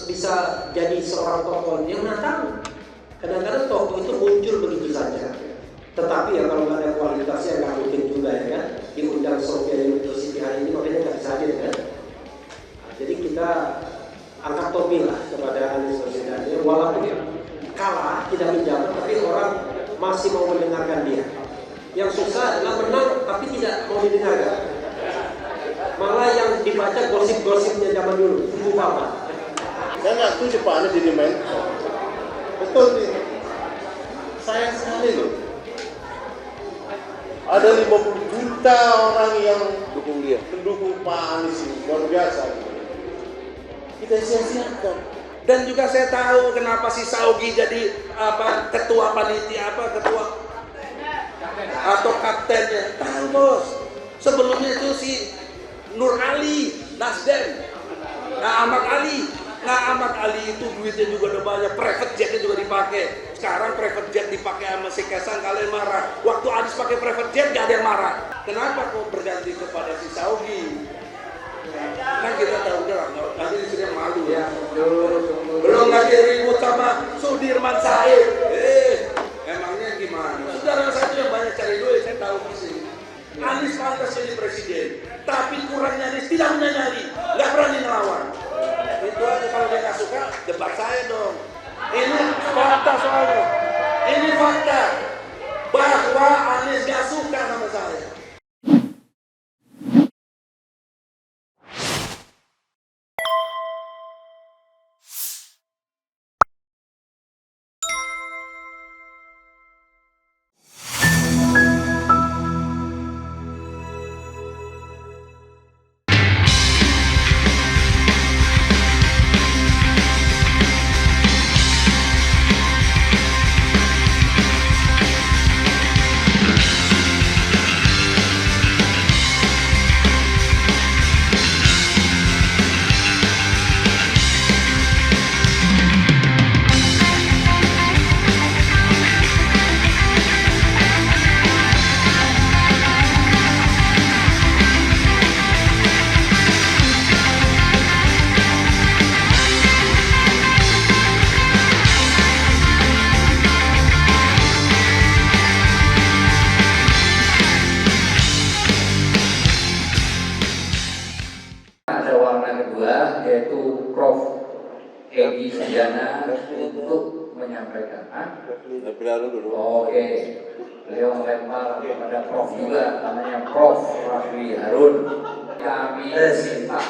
bisa jadi seorang tokoh, dia nggak tahu. Kadang-kadang tokoh itu muncul begitu saja. Tetapi ya kalau nggak ada kualitasnya nggak mungkin juga ya kan. Diundang Sofia University hari ini makanya nggak bisa hadir kan. Nah, jadi kita angkat topi lah kepada Anies Baswedan. Walaupun kalah tidak menjabat, tapi orang masih mau mendengarkan dia. Yang susah adalah menang tapi tidak mau didengarkan. Malah yang dibaca gosip-gosipnya zaman dulu, Ibu Bapak. Saya nggak setuju Pak Anies jadi mentor. Betul nih. Sayang sekali loh. Ada 50 juta orang yang dukung dia, mendukung Pak Anies ini, luar biasa. Kita sia-siakan. dan juga saya tahu kenapa si Saugi jadi ketua panitia ketua atau kaptennya. Tahu bos, sebelumnya itu si Nur Ali Nasdem, Ahmad Ali itu duitnya juga udah banyak, private jetnya juga dipakai. Sekarang private jet dipakai sama si Kaisang, kalian marah. Waktu Anies pakai private jet gak ada yang marah. Kenapa kok berganti kepada si Saugi? Kan kita tahu udah nanti istrinya malu ya. Belum lagi ribut sama Sudirman Said. Emangnya gimana? Saudara saya yang banyak cari duit, saya tahu sih. Anies pantas jadi presiden, tapi kurangnya Anies tidak menyanyali, nggak berani ngelawan. Itu aja, kalau dia nggak suka, debat saya dong. Ini fakta soalnya. Ini fakta bahwa Anies nggak suka sama saya. Yaitu Prof. Egy Sujana untuk menyampaikan. Oke, beliau melempar kepada Prof juga, namanya Prof. Rafli Harun. Kami minta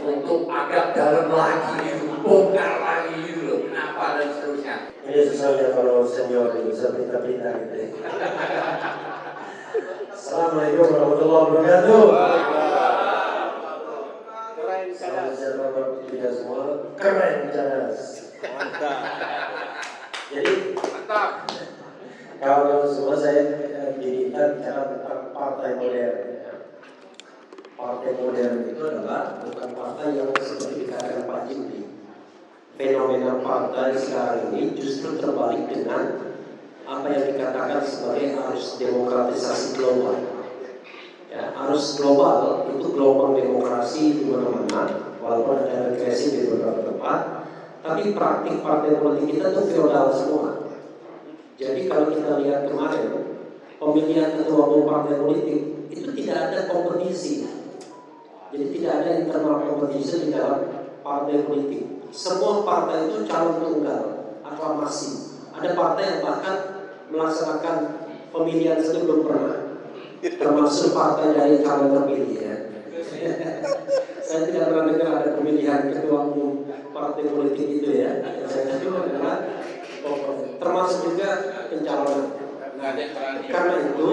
untuk agak dalam lagi, bongkar lagi dulu, kenapa dan seterusnya. Ini susahnya kalau senior itu bisa berita-berita gitu. Assalamualaikum warahmatullahi wabarakatuh. Salam sejahtera bagi kita semua. Keren jelas. Mantap. Jadi mantap. Kawan-kawan semua, saya diminta bicara tentang partai modern. Partai modern itu adalah bukan partai yang seperti dikatakan Pak Jimli. Fenomena partai sekarang ini justru terbalik dengan apa yang dikatakan sebagai arus demokratisasi global. Ya, arus global itu gelombang demokrasi di mana-mana, walaupun ada regresi di beberapa tempat, tapi praktik partai politik kita itu feodal semua. Jadi kalau kita lihat kemarin pemilihan ketua umum partai politik itu tidak ada kompetisi, jadi tidak ada internal kompetisi di dalam partai politik. Semua partai itu calon tunggal, aklamasi. Ada partai yang bahkan melaksanakan pemilihan saja belum pernah, termasuk partai dari calon terpilih ya. Saya tidak pernah dengar ada pemilihan ketua umum partai politik itu ya. Saya tahu adalah termasuk juga pencalonan. Karena itu,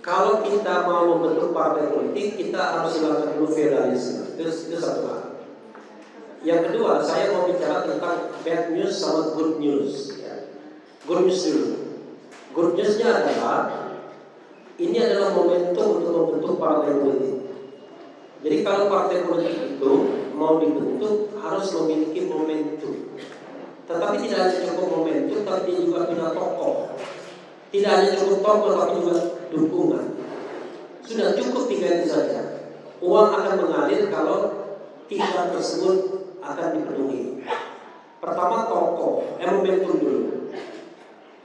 kalau kita mau membentuk partai politik, kita harus hilangkan dulu feudalisme. Itu satu hal. Yang kedua, saya mau bicara tentang bad news sama good news. Good news dulu. Good newsnya adalah ini adalah momentum untuk membentuk partai politik. Jadi kalau partai politik itu mau dibentuk harus memiliki momentum. Tetapi tidak hanya cukup momentum, tapi dia juga punya tokoh. Tidak hanya cukup tokoh, tapi juga dukungan. Sudah cukup 3 itu saja. Uang akan mengalir kalau tiga tersebut akan dipenuhi. Pertama momentum dulu.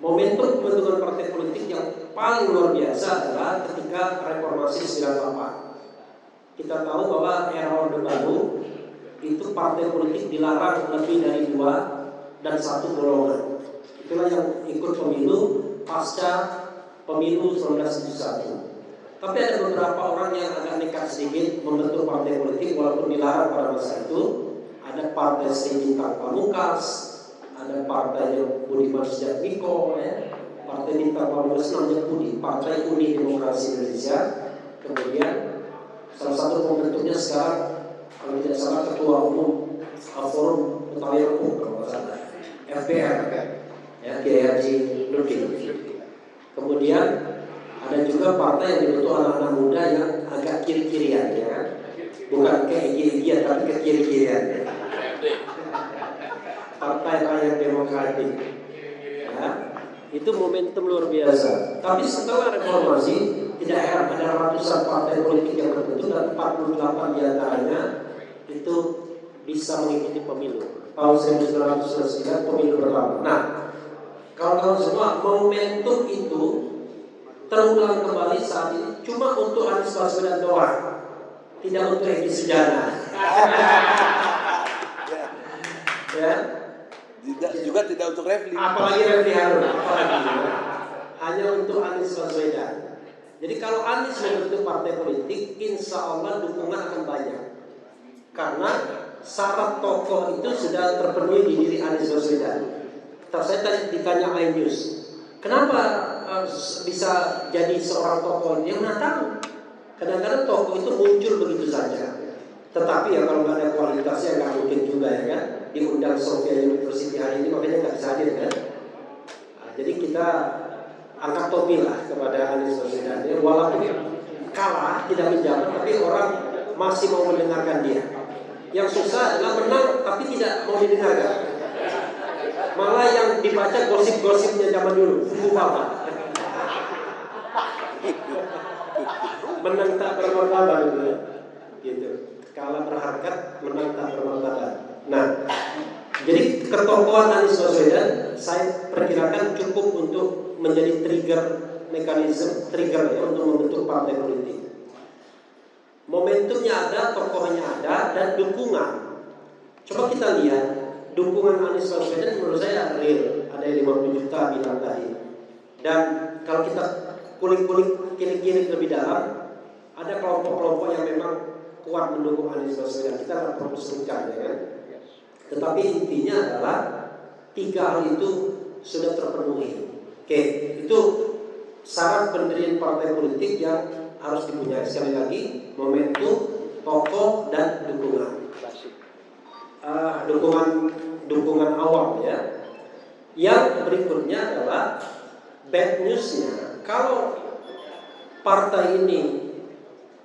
Momentum pembentukan partai politik yang paling luar biasa adalah ketika reformasi 98. Kita tahu bahwa era Orde Baru itu partai politik dilarang lebih dari 2 dan 1 golongan. Itulah yang ikut pemilu pasca pemilu 1971. Tapi ada beberapa orang yang agak nekat sedikit membentuk partai politik walaupun dilarang pada masa itu. Ada partai Sri Bintang Pamungkas, ada partai Budiman Sujatmiko, partai Bintang Pamungkas namanya PUDI, Partai Uni Demokrasi Indonesia. Kemudian salah satu pembentuknya sekarang kalau tidak salah Ketua Umum Forum Betawi Rempuk kalau tidak salah, FPR, ya, Kiai Haji Nurdin. Kemudian ada juga partai yang dibentuk anak-anak muda yang agak kiri-kirian, ya kan? Bukan kayak kiri-kirian tapi ke kiri-kirian. Partai Rakyat Demokratik, ya, itu momentum luar biasa. Tapi setelah reformasi tidak heran ada ratusan partai politik yang terbentuk dan 48 diantaranya itu bisa mengikuti pemilu. Tahun 1999 pemilu pertama. Nah, kawan-kawan semua, momentum itu terulang kembali saat ini cuma untuk Anies Baswedan doang, tidak untuk Egy Sujana. Ya. Juga tidak untuk Refli. Apalagi Refli Harun, hanya untuk Anies Baswedan. Jadi kalau Anies membentuk partai politik, insya Allah dukungan akan banyak. Karena syarat tokoh itu sudah terpenuhi di diri Anies Baswedan. Saya tadi ditanya iNews, kenapa bisa jadi seorang tokoh? Dia nggak tahu. Kadang-kadang tokoh itu muncul begitu saja. Tetapi ya kalau nggak ada kualitasnya nggak mungkin juga, ya kan? Diundang Sofia University hari ini makanya nggak bisa hadir, kan? Nah, jadi kita angkat topi lah kepada Anies Baswedan. Walaupun kalah tidak menjabat, tapi orang masih mau mendengarkan dia. Yang susah adalah menang tapi tidak mau didengarkan. Malah yang dibaca gosip-gosipnya zaman dulu, buku apa? Menang tak bermartabat gitu. Kalah berharkat, menang tak bermartabat. Nah, jadi ketokohan Anies Baswedan saya perkirakan cukup untuk menjadi trigger ya, untuk membentuk partai politik. Momentumnya ada, tokohnya ada, dan dukungan. Coba kita lihat dukungan Anies Baswedan menurut saya real, ada yang 50 juta bilang tadi. Dan kalau kita kulik-kulik kiri-kiri lebih dalam, ada kelompok-kelompok yang memang kuat mendukung Anies Baswedan. Kita nggak perlu sebutkan, ya kan? Tetapi intinya adalah 3 hal itu sudah terpenuhi. Oke, itu syarat pendirian partai politik yang harus dipunyai. Sekali lagi, momentum, tokoh, dan dukungan. Dukungan awam, ya. Yang berikutnya adalah bad newsnya. Kalau partai ini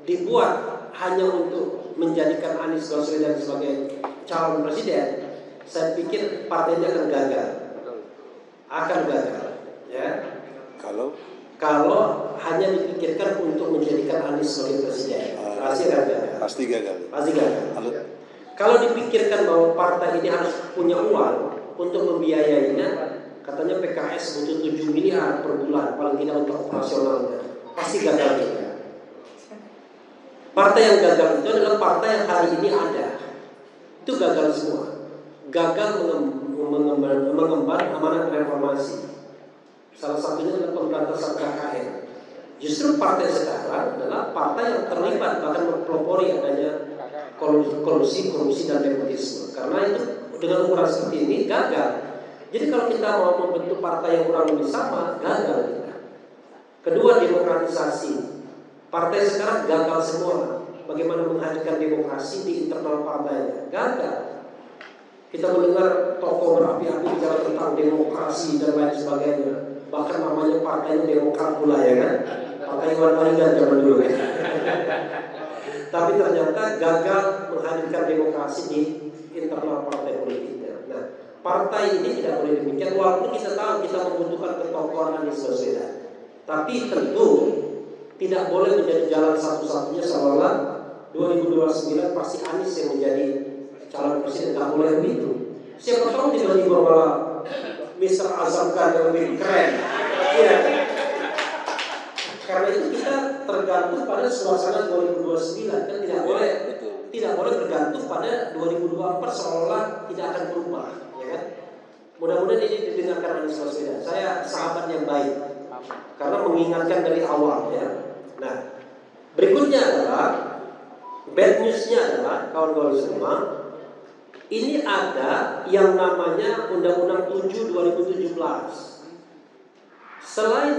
dibuat hanya untuk menjadikan Anies Baswedan sebagai calon presiden, saya pikir partainya akan gagal. Ya. Kalau hanya dipikirkan untuk menjadikan Anies sebagai presiden, pasti gagal. Pasti gagal. Kalau dipikirkan bahwa partai ini harus punya uang untuk membiayainya, katanya PKS butuh 7 miliar per bulan paling tidak untuk operasionalnya, pasti gagal juga. Partai yang gagal itu adalah partai yang hari ini ada. Itu gagal semua. Gagal mengemban amanat reformasi. Salah satunya adalah pemberantasan KKN. Justru partai sekarang adalah partai yang terlibat bahkan mempelopori adanya korupsi dan nepotisme. Karena itu dengan ukuran seperti ini gagal. Jadi kalau kita mau membentuk partai yang kurang lebih sama, gagal kita. Kedua, demokratisasi. Partai sekarang gagal semua. Bagaimana menghadirkan demokrasi di internal partainya? Gagal. Kita mendengar tokoh berapi-api bicara tentang demokrasi dan lain sebagainya. Bahkan namanya partainya Demokrat pula, ya kan? Partai Iwan Maringan zaman dulu, ya. Tapi ternyata gagal menghadirkan demokrasi di internal partai politiknya. Nah, partai ini tidak boleh demikian. Walaupun kita tahu kita membutuhkan ketokohan Anies Baswedan, tapi tentu tidak boleh menjadi jalan satu-satunya seolah 2029 pasti Anies yang menjadi calon presiden, nggak boleh begitu. Siapa tahu tiba-tiba malah Mr. Azam Khan yang lebih keren. Iya. Karena itu kita tergantung pada suasana 2029 kan tidak boleh bergantung pada 2024 seolah tidak akan berubah, ya kan? Mudah-mudahan ini didengarkan Anies Baswedan. Saya sahabat yang baik karena mengingatkan dari awal, ya. Nah, berikutnya adalah bad newsnya adalah kawan-kawan semua, ini ada yang namanya Undang-Undang 7 2017. Selain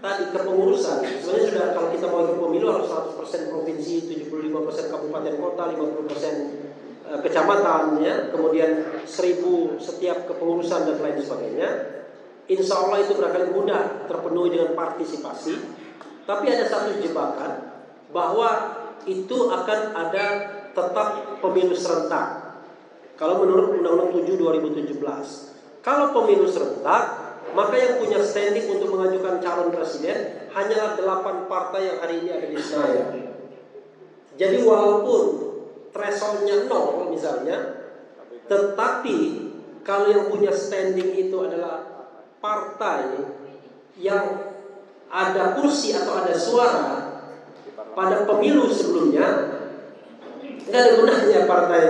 tadi kepengurusan, sebenarnya sudah kalau kita mau ikut pemilu harus 100% provinsi, 75% kabupaten kota, 50% kecamatan, ya, kemudian 1000 setiap kepengurusan dan lain sebagainya. Insya Allah itu barangkali mudah terpenuhi dengan partisipasi. Tapi ada satu jebakan bahwa itu akan ada tetap pemilu serentak. Kalau menurut Undang-Undang 7 2017, kalau pemilu serentak, maka yang punya standing untuk mengajukan calon presiden hanyalah 8 partai yang hari ini ada di Senayan. Jadi walaupun thresholdnya 0 misalnya, tetapi kalau yang punya standing itu adalah partai yang ada kursi atau ada suara pada pemilu sebelumnya, nggak ada gunanya partai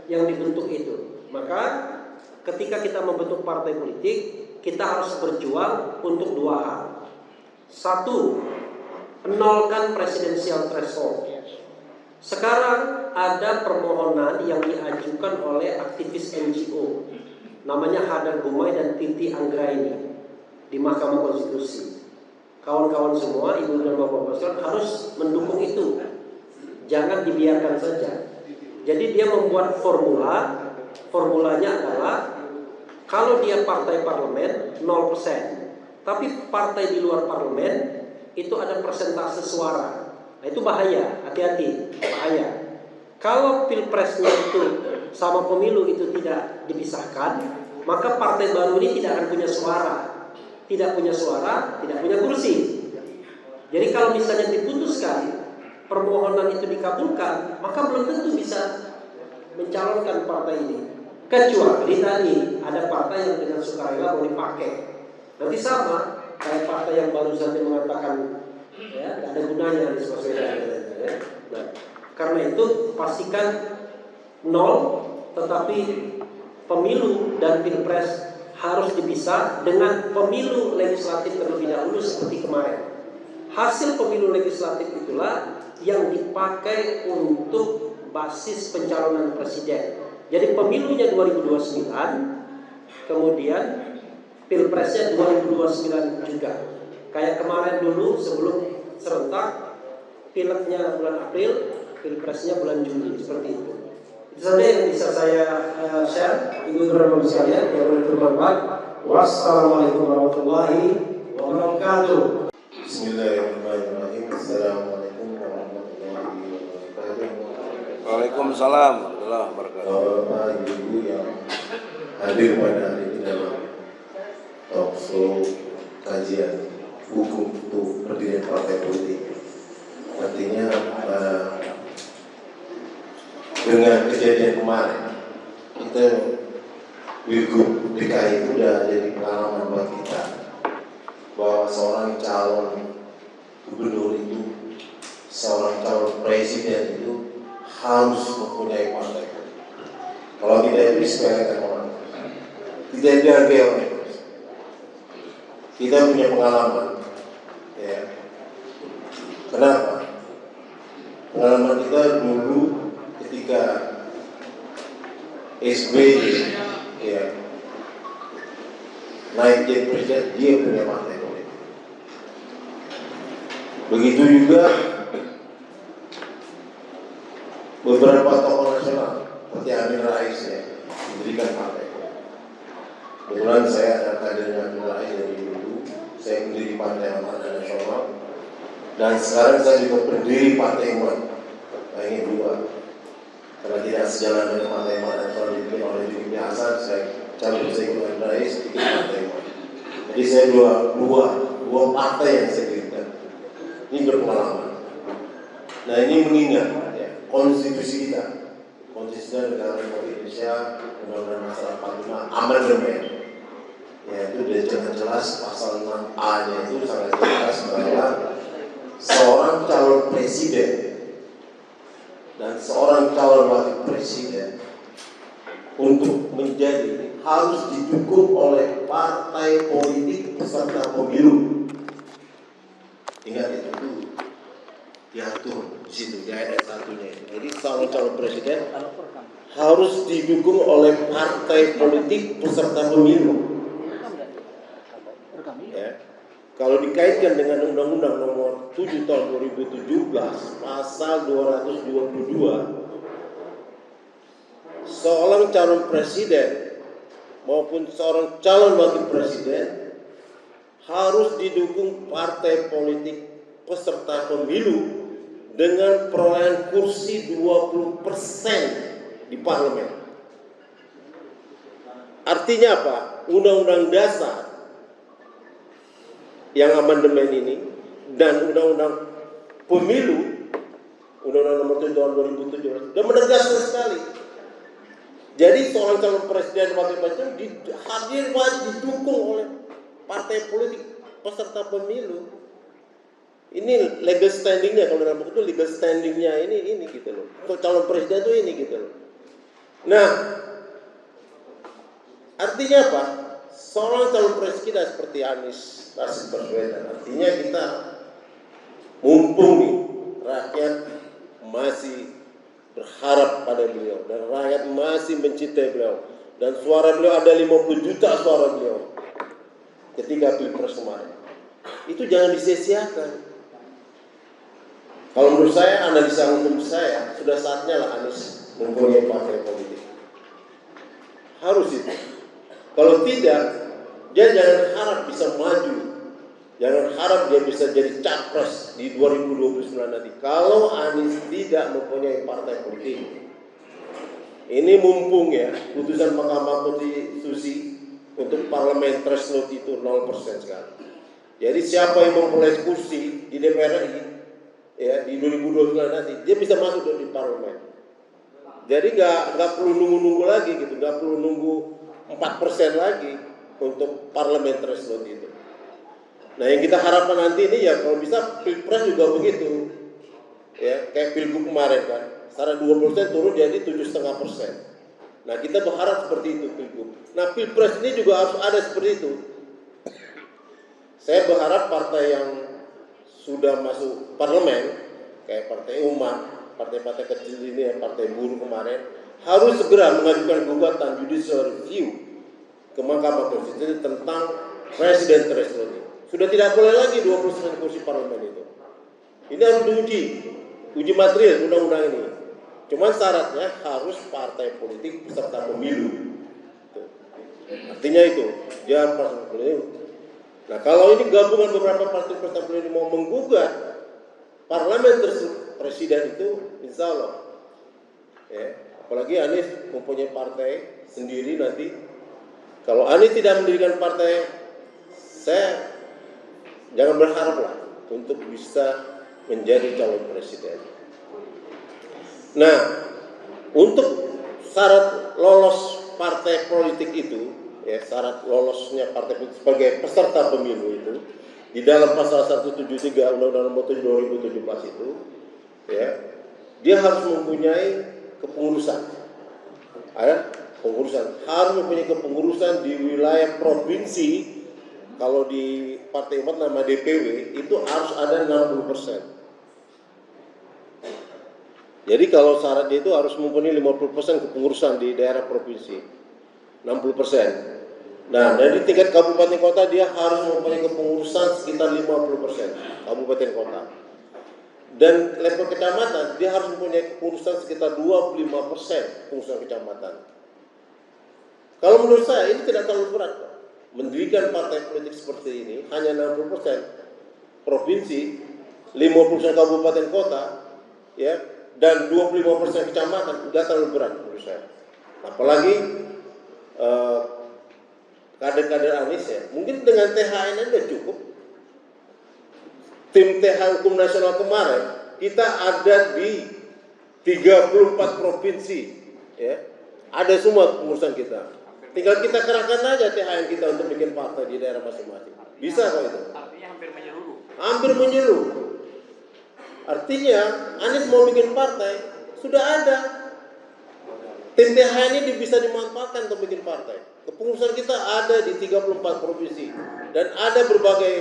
yang dibentuk itu. Maka ketika kita membentuk partai politik, kita harus berjuang untuk 2 hal. 1, nolkan presidensial threshold. Sekarang ada permohonan yang diajukan oleh aktivis NGO, namanya Hadar Gumai dan Titi Anggraini di Mahkamah Konstitusi. Kawan-kawan semua, ibu dan bapak sekalian harus mendukung itu. Jangan dibiarkan saja. Jadi dia membuat formulanya adalah kalau dia partai parlemen 0%, tapi partai di luar parlemen itu ada persentase suara. Nah, itu bahaya, hati-hati, bahaya. Kalau pilpresnya itu sama pemilu itu tidak dipisahkan, maka partai baru ini tidak akan punya suara. Tidak punya suara, tidak punya kursi. Jadi kalau misalnya diputuskan permohonan itu dikabulkan, maka belum tentu bisa mencalonkan partai ini. Kecuali tadi ada partai yang dengan sukarela mau dipakai. Nanti sama kayak partai yang baru saja mengatakan ya tidak ada gunanya di Baswedan. Ya. Nah, karena itu pastikan 0, tetapi pemilu dan pilpres harus dipisah dengan pemilu legislatif terlebih dahulu seperti kemarin. Hasil pemilu legislatif itulah yang dipakai untuk basis pencalonan presiden. Jadi pemilunya 2029, kemudian pilpresnya 2029 juga. Kayak kemarin dulu sebelum serentak, pileknya bulan April, pilpresnya bulan Juni, seperti itu. Itu saja yang bisa saya share, ibu dan bapak sekalian yang bermanfaat. Wassalamualaikum warahmatullahi wabarakatuh. Bismillahirrahmanirrahim. Assalamualaikum warahmatullahi wabarakatuh. Waalaikumsalam warahmatullahi wabarakatuh. Bapak Ibu yang hadir pada hari ini dalam talkshow kajian hukum untuk pendirian partai politik. Artinya dengan kejadian kemarin kita Pilgub DKI itu sudah jadi pengalaman buat kita bahwa seorang calon gubernur itu, seorang calon presiden itu harus mempunyai partai. Kalau tidak itu disepelekan orang, tidak dihargai oleh kita punya pengalaman, ya. Kenapa? Pengalaman kita dulu ketika SBY ya naik jadi presiden, dia punya partai politik. Begitu juga beberapa tokoh nasional seperti Amin Rais ya mendirikan partai. Kebetulan saya ada kadernya Amin Rais dari dulu, saya mendiri Partai Amanat Nasional, dan sekarang saya juga pendiri Partai Umat. Nah ini 2. Karena tidak sejalan dengan Partai Amanat Nasional dipimpin oleh Zulkifli Hasan, saya cabut saya ikut Amin Rais, bikin Partai Umat. Jadi saya dua partai yang saya dirikan. Ini berpengalaman. Nah ini mengingat ya, konstitusi kita, konstitusi negara Republik Indonesia, Undang-Undang Dasar 45, amandemen. Ya, itu sudah jelas pasal 6A-nya itu sangat jelas bahwa seorang calon presiden dan seorang calon wakil presiden untuk menjadi harus didukung oleh partai politik peserta pemilu. Ingat itu diatur di situ di ayat 1-nya itu. Jadi seorang calon presiden harus didukung oleh partai politik peserta pemilu. Ya. Kalau dikaitkan dengan Undang-Undang Nomor 7 Tahun 2017 Pasal 222, seorang calon presiden maupun seorang calon wakil presiden harus didukung partai politik peserta pemilu dengan perolehan kursi 20% di parlemen. Artinya apa? Undang-Undang Dasar yang amandemen ini dan Undang-Undang Pemilu, Undang-Undang Nomor 7 Tahun 2017 sudah menegaskan sekali. Jadi seorang calon presiden dan wakil presiden hadir wajib didukung oleh partai politik peserta pemilu. Ini legal standingnya, kalau dalam buku itu legal standingnya ini gitu loh. Untuk calon presiden itu ini gitu loh. Nah, artinya apa? Seorang calon presiden kita seperti Anies Rashid Baswedan, artinya kita mumpung nih rakyat masih berharap pada beliau dan rakyat masih mencintai beliau dan suara beliau ada 50 juta suara beliau ketika Pilpres kemarin. Itu jangan disia-siakan. Kalau menurut saya, analisa hukum saya, sudah saatnya lah Anies mempunyai partai politik. Harus itu. Kalau tidak, dia jangan harap bisa maju. Jangan harap dia bisa jadi capres di 2029 nanti. Kalau Anies tidak mempunyai partai politik. Ini mumpung ya, putusan Mahkamah Konstitusi untuk parlemen threshold itu 0% sekali. Jadi siapa yang memperoleh kursi di DPR RI ya di 2029 nanti, dia bisa masuk di parlemen. Jadi nggak perlu nunggu lagi gitu, nggak perlu nunggu 4% lagi untuk parlemen threshold itu. Nah yang kita harapkan nanti ini ya kalau bisa Pilpres juga begitu, ya kayak Pilgub kemarin kan, secara 2% turun jadi 7,5%. Nah kita berharap seperti itu Pilgub. Nah Pilpres ini juga harus ada seperti itu. Saya berharap partai yang sudah masuk parlemen, kayak Partai Umat, partai-partai kecil ini, ya, Partai Buruh kemarin, harus segera mengajukan gugatan judicial review ke Mahkamah Konstitusi tentang presiden threshold ini. Sudah tidak boleh lagi 20% kursi parlemen itu. Ini harus uji material undang-undang ini. Cuman syaratnya harus partai politik peserta pemilu. Artinya itu, dia partai politik. Nah kalau ini gabungan beberapa partai peserta pemilu ini mau menggugat parlemen presiden itu, insya Allah. Ya, apalagi Anies mempunyai partai sendiri nanti. Kalau Anies tidak mendirikan partai, saya jangan berharap lah untuk bisa menjadi calon presiden. Nah, untuk syarat lolos partai politik itu, ya syarat lolosnya partai politik sebagai peserta pemilu itu, di dalam pasal 173 Undang-Undang Nomor 7 2017 itu, ya, dia harus mempunyai kepengurusan. Harus mempunyai kepengurusan di wilayah provinsi. Kalau di Partai Umat nama DPW itu harus ada 60%. Jadi kalau syaratnya itu harus mempunyai 50% kepengurusan di daerah provinsi, 60%. Nah dari tingkat kabupaten kota dia harus mempunyai kepengurusan sekitar 50% kabupaten kota. Dan level kecamatan dia harus mempunyai kepengurusan sekitar 25% kepengurusan kecamatan. Kalau menurut saya ini tidak terlalu berat. Mendirikan partai politik seperti ini hanya 60% provinsi, 50% kabupaten kota, ya, dan 25% kecamatan, udah terlalu berat menurut saya. Apalagi kader-kader Anies ya, mungkin dengan THN udah cukup. Tim TH Hukum Nasional kemarin kita ada di 34 provinsi, ya. Ada semua pengurusan kita. Tinggal kita kerahkan aja THN kita untuk bikin partai di daerah masing-masing. Bisa kok itu. Artinya hampir menyeluruh. Hampir menyeluruh. Artinya Anies mau bikin partai, sudah ada. Tim THN ini bisa dimanfaatkan untuk bikin partai. Kepengurusan kita ada di 34 provinsi dan ada berbagai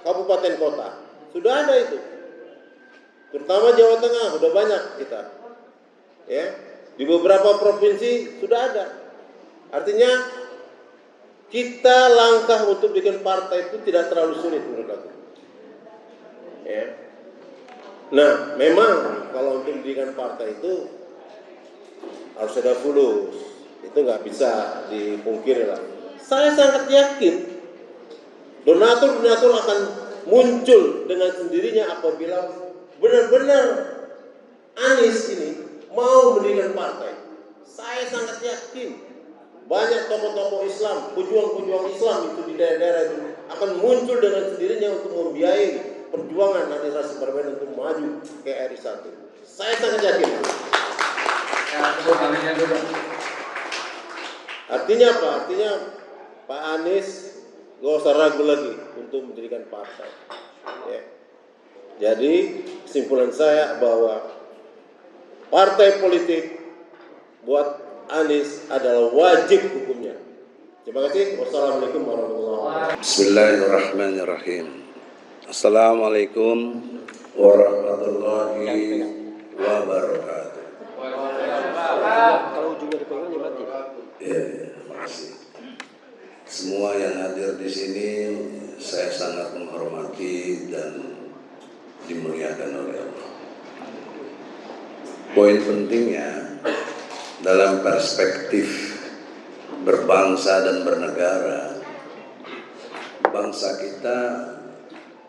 kabupaten kota. Sudah ada itu. Terutama Jawa Tengah sudah banyak kita. Ya, di beberapa provinsi sudah ada. Artinya kita langkah untuk bikin partai itu tidak terlalu sulit menurut aku. Ya. Nah, memang kalau untuk mendirikan partai itu harus ada fulus, itu nggak bisa dipungkiri lah. Saya sangat yakin donatur akan muncul dengan sendirinya apabila benar-benar Anies ini mau mendirikan partai. Saya sangat yakin banyak tokoh-tokoh Islam, pejuang-pejuang Islam itu di daerah-daerah itu akan muncul dengan sendirinya untuk membiayai perjuangan Anies Rashid Baswedan untuk maju ke RI 1. Saya sangat yakin. Artinya apa? Artinya Pak Anies gak usah ragu lagi untuk mendirikan partai. Ya. Jadi kesimpulan saya bahwa partai politik buat Anies adalah wajib hukumnya. Terima kasih. Wassalamualaikum warahmatullahi wabarakatuh. Bismillahirrahmanirrahim. Assalamualaikum warahmatullahi wabarakatuh. Kalau ujungnya dipegang dia mati. Ya, makasih. Semua yang hadir di sini saya sangat menghormati dan dimuliakan oleh Allah. Poin pentingnya dalam perspektif berbangsa dan bernegara, bangsa kita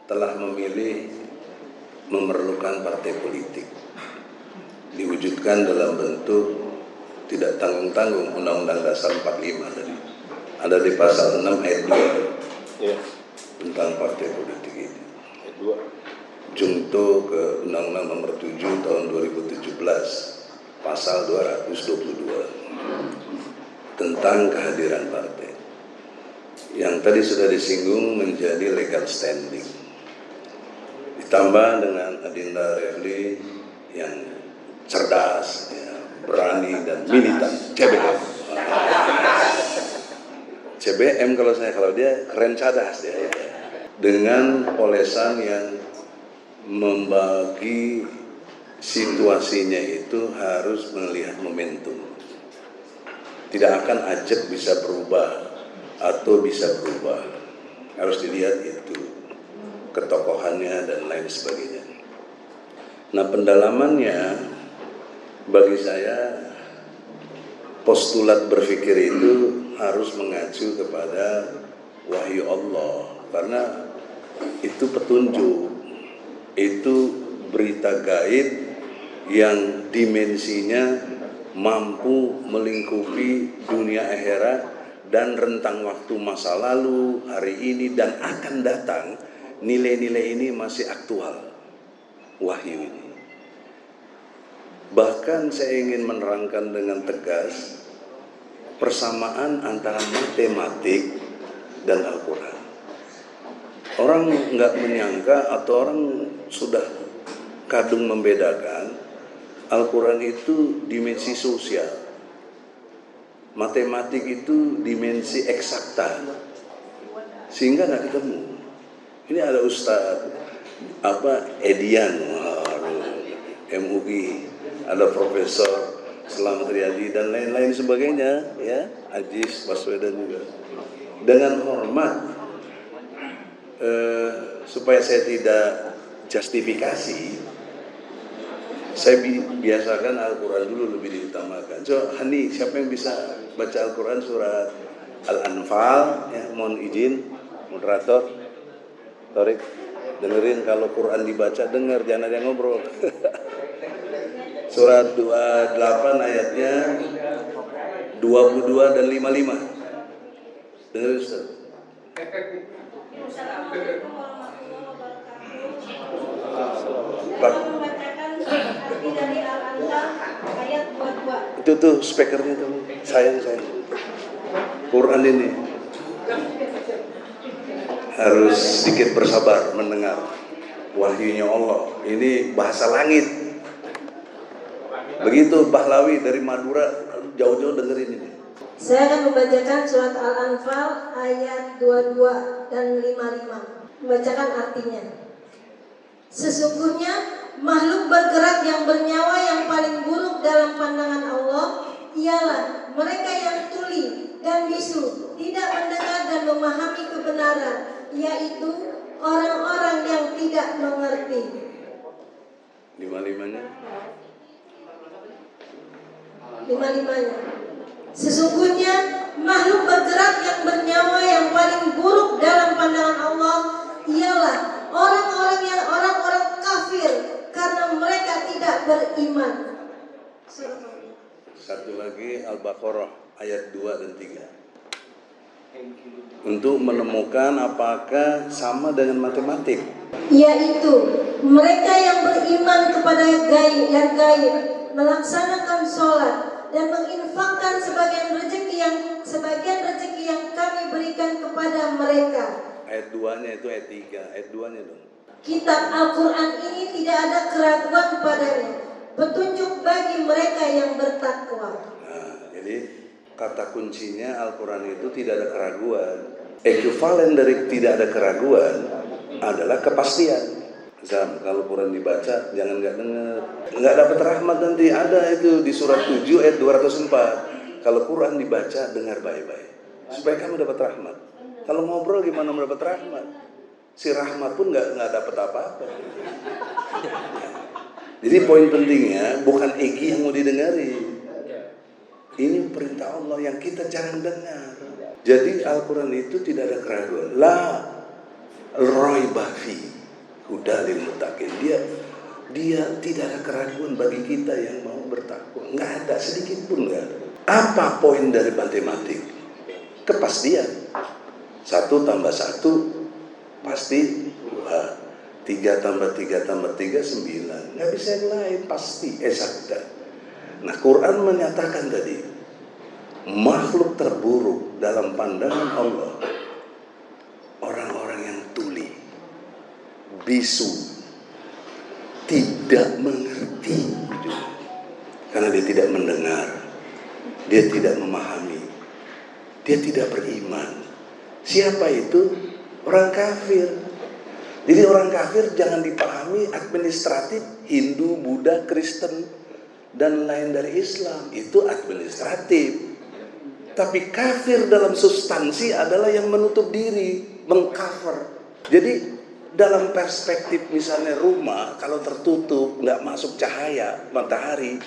telah memilih memerlukan partai politik, diwujudkan dalam bentuk tidak tanggung-tanggung Undang-Undang Dasar 45 tadi. Ada di pasal 6 ayat 2 Ya. tentang partai politik ini. Ayat 2. Junto ke Undang-Undang Nomor 7 Tahun 2017 pasal 222 tentang kehadiran partai. Yang tadi sudah disinggung menjadi legal standing. Ditambah dengan Adinda Refli yang cerdas, ya, berani dan militan. CBM kalau dia keren cadas ya. Dengan polesan yang membagi situasinya itu harus melihat momentum. Tidak akan ajak bisa berubah atau bisa berubah. Harus dilihat itu ketokohannya dan lain sebagainya. Nah, pendalamannya bagi saya postulat berpikir itu harus mengacu kepada wahyu Allah, karena itu petunjuk, itu berita gaib yang dimensinya mampu melingkupi dunia akhirat dan rentang waktu masa lalu, hari ini dan akan datang. Nilai-nilai ini masih aktual, wahyu ini. Bahkan saya ingin menerangkan dengan tegas persamaan antara matematik dan Al-Quran. Orang nggak menyangka atau orang sudah kadung membedakan Al-Quran itu dimensi sosial, matematik itu dimensi eksakta, sehingga nggak ketemu. Ini ada Ustadz Edian MUI, ada Profesor Selamat Riyadi dan lain-lain sebagainya, ya, Ajis Baswedan juga. Dengan hormat, supaya saya tidak justifikasi, saya biasakan Al-Quran dulu lebih diutamakan. So, Hani, siapa yang bisa baca Al-Quran surat Al-Anfal? Ya, mohon izin, moderator, Torik, dengerin kalau Quran dibaca, dengar, jangan ada yang ngobrol. Surat 28 ayatnya 22 dan 55. Dengerin, Ustaz. Assalamualaikum warahmatullahi wabarakatuh. Pak. Membacakan arti dari Al-Anfal ayat 22. Itu tuh speakernya tuh, sayang. Quran ini harus sedikit bersabar mendengar wahyunya Allah. Ini bahasa langit. Begitu Pahlawi dari Madura jauh-jauh dengerin ini. Saya akan membacakan surat Al-Anfal ayat 22 dan 55. Membacakan artinya. Sesungguhnya makhluk bergerak yang bernyawa yang paling buruk dalam pandangan Allah ialah mereka yang tuli dan bisu, tidak mendengar dan memahami kebenaran, yaitu orang-orang yang tidak mengerti. 55-nya. 55-nya. Sesungguhnya makhluk bergerak yang bernyawa yang paling buruk dalam pandangan Allah ialah orang-orang kafir karena mereka tidak beriman. Satu lagi Al-Baqarah ayat 2 dan 3. Untuk menemukan apakah sama dengan matematik. Yaitu mereka yang beriman kepada gaib, melaksanakan sholat dan menginfakkan sebagian rezeki yang kami berikan kepada mereka. Ayat 2-nya itu ayat 3. Ayat 2-nya dong. Kitab Al-Quran ini tidak ada keraguan padanya, petunjuk bagi mereka yang bertakwa. Nah, jadi kata kuncinya Al-Quran itu tidak ada keraguan. Ekuivalen dari tidak ada keraguan adalah kepastian. Misal kalau Quran dibaca jangan nggak dengar, nggak dapat rahmat. Nanti ada itu di surat 7 ayat 204. Kalau Quran dibaca dengar baik-baik supaya kamu dapat rahmat. Kalau ngobrol gimana mendapat rahmat? Si rahmat pun nggak dapat apa-apa. Jadi poin pentingnya bukan Egi yang mau didengari. Ini perintah Allah yang kita jarang dengar. Jadi Al-Quran itu tidak ada keraguan. La raiba fi hudalil muttaqin. Dia tidak ada keraguan bagi kita yang mau bertakwa. Nggak ada, sedikit pun nggak ada. Apa poin dari matematik? Kepastian. 1 tambah 1 pasti 2. 3 tambah 3 tambah 3 9. Nggak bisa yang lain, pasti eksakta. Nah, Quran menyatakan tadi makhluk terburuk dalam pandangan Allah orang-orang yang tuli, bisu, tidak mengerti, karena dia tidak mendengar, dia tidak memahami, dia tidak beriman. Siapa itu? Orang kafir. Jadi orang kafir jangan dipahami administratif Hindu, Buddha, Kristen dan lain dari Islam, itu administratif. Tapi kafir dalam substansi adalah yang menutup diri, mengcover. Jadi dalam perspektif misalnya rumah kalau tertutup, nggak masuk cahaya matahari,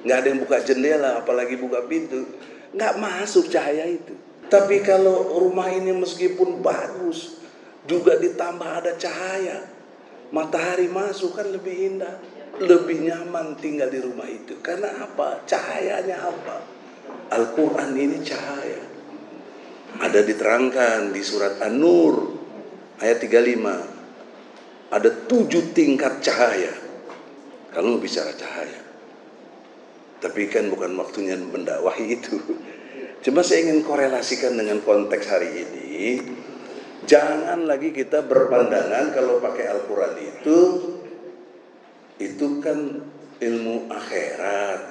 nggak ada yang buka jendela, apalagi buka pintu, nggak masuk cahaya itu. Tapi kalau rumah ini meskipun bagus, juga ditambah ada cahaya, matahari masuk, kan lebih indah, lebih nyaman tinggal di rumah itu. Karena apa? Cahayanya apa? Al-Quran ini cahaya. Ada diterangkan di surat An-Nur ayat 35. Ada 7 tingkat cahaya. Kalau bicara cahaya, tapi kan bukan waktunya mendakwahi itu. Cuma saya ingin korelasikan dengan konteks hari ini. Jangan lagi kita berpandangan kalau pakai Al-Quran itu kan ilmu akhirat.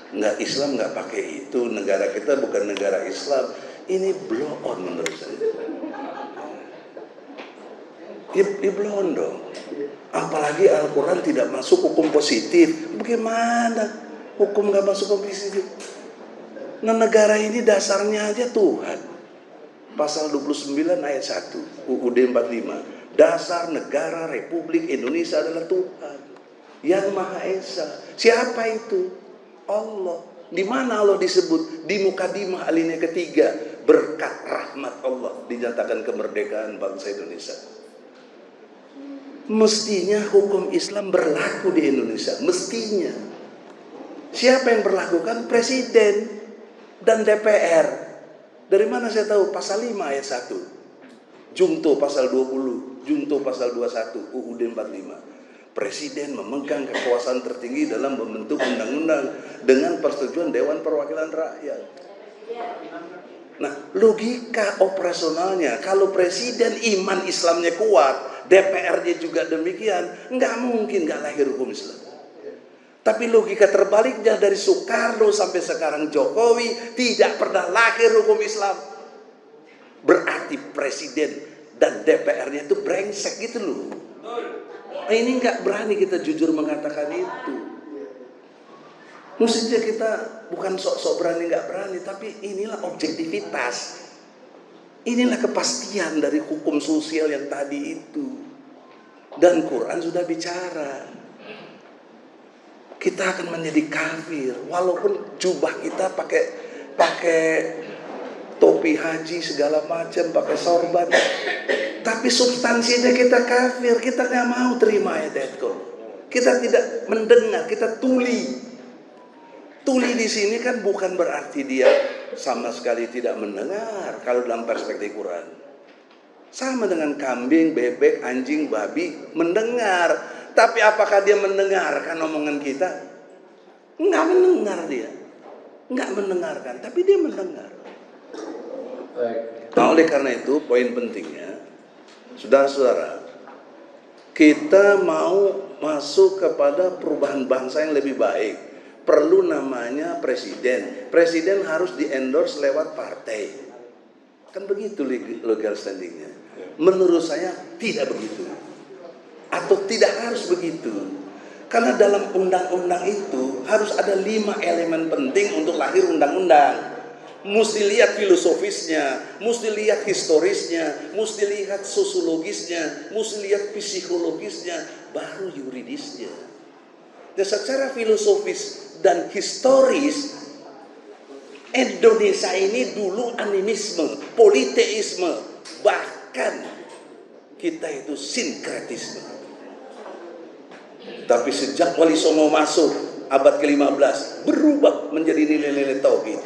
Nggak, Islam nggak pakai itu. Negara kita bukan negara Islam. Ini blow on menurut saya. Ini blow on dong. Apalagi Al-Quran tidak masuk hukum positif. Bagaimana hukum nggak masuk hukum positif? Nah, negara ini dasarnya aja Tuhan. Pasal 29 ayat 1 UUD 45. Dasar negara Republik Indonesia adalah Tuhan yang Maha Esa. Siapa itu? Allah. Di mana Allah disebut? Di Mukadimah alinea ketiga. Berkat rahmat Allah dinyatakan kemerdekaan bangsa Indonesia. Mestinya hukum Islam berlaku di Indonesia. Mestinya. Siapa yang berlakukan? Presiden dan DPR. Dari mana saya tahu? Pasal 5 ayat 1. Jungto pasal 20, Jungto pasal 21, UUD 45. Presiden memegang kekuasaan tertinggi dalam membentuk undang-undang dengan persetujuan Dewan Perwakilan Rakyat. Nah, logika operasionalnya, kalau presiden iman Islamnya kuat, DPR-nya juga demikian, nggak mungkin nggak lahir hukum Islam. Tapi logika terbaliknya, dari Soekarno sampai sekarang Jokowi tidak pernah lahir hukum Islam. Berarti presiden dan DPR-nya itu brengsek gitu loh. Nah, ini nggak berani kita jujur mengatakan itu. Mestinya kita bukan sok-sok berani nggak berani, tapi inilah objektivitas. Inilah kepastian dari hukum sosial yang tadi itu. Dan Quran sudah bicara. Kita akan menjadi kafir walaupun jubah kita pakai topi haji segala macam, pakai sorban. Tapi substansinya kita kafir, kita nggak mau terima ayat itu. Kita tidak mendengar, kita tuli. Tuli di sini kan bukan berarti dia sama sekali tidak mendengar kalau dalam perspektif Quran. Sama dengan kambing, bebek, anjing, babi mendengar. Tapi apakah dia mendengarkan omongan kita? Enggak mendengar dia. Enggak mendengarkan, tapi dia mendengar. Nah, oleh karena itu poin pentingnya, saudara-saudara, kita mau masuk kepada perubahan bangsa yang lebih baik. Perlu namanya presiden. Presiden harus di-endorse lewat partai. Kan begitu legal standingnya. Menurut saya tidak begitu. Atau tidak harus begitu. Karena dalam undang-undang itu harus ada 5 elemen penting untuk lahir undang-undang. Mesti lihat filosofisnya, mesti lihat historisnya, mesti lihat sosiologisnya, mesti lihat psikologisnya, baru yuridisnya. Dan secara filosofis dan historis, Indonesia ini dulu animisme, politeisme, bahkan kita itu sinkretisme. Tapi sejak Wali Songo masuk abad ke-15 berubah menjadi nilai-nilai tauhid.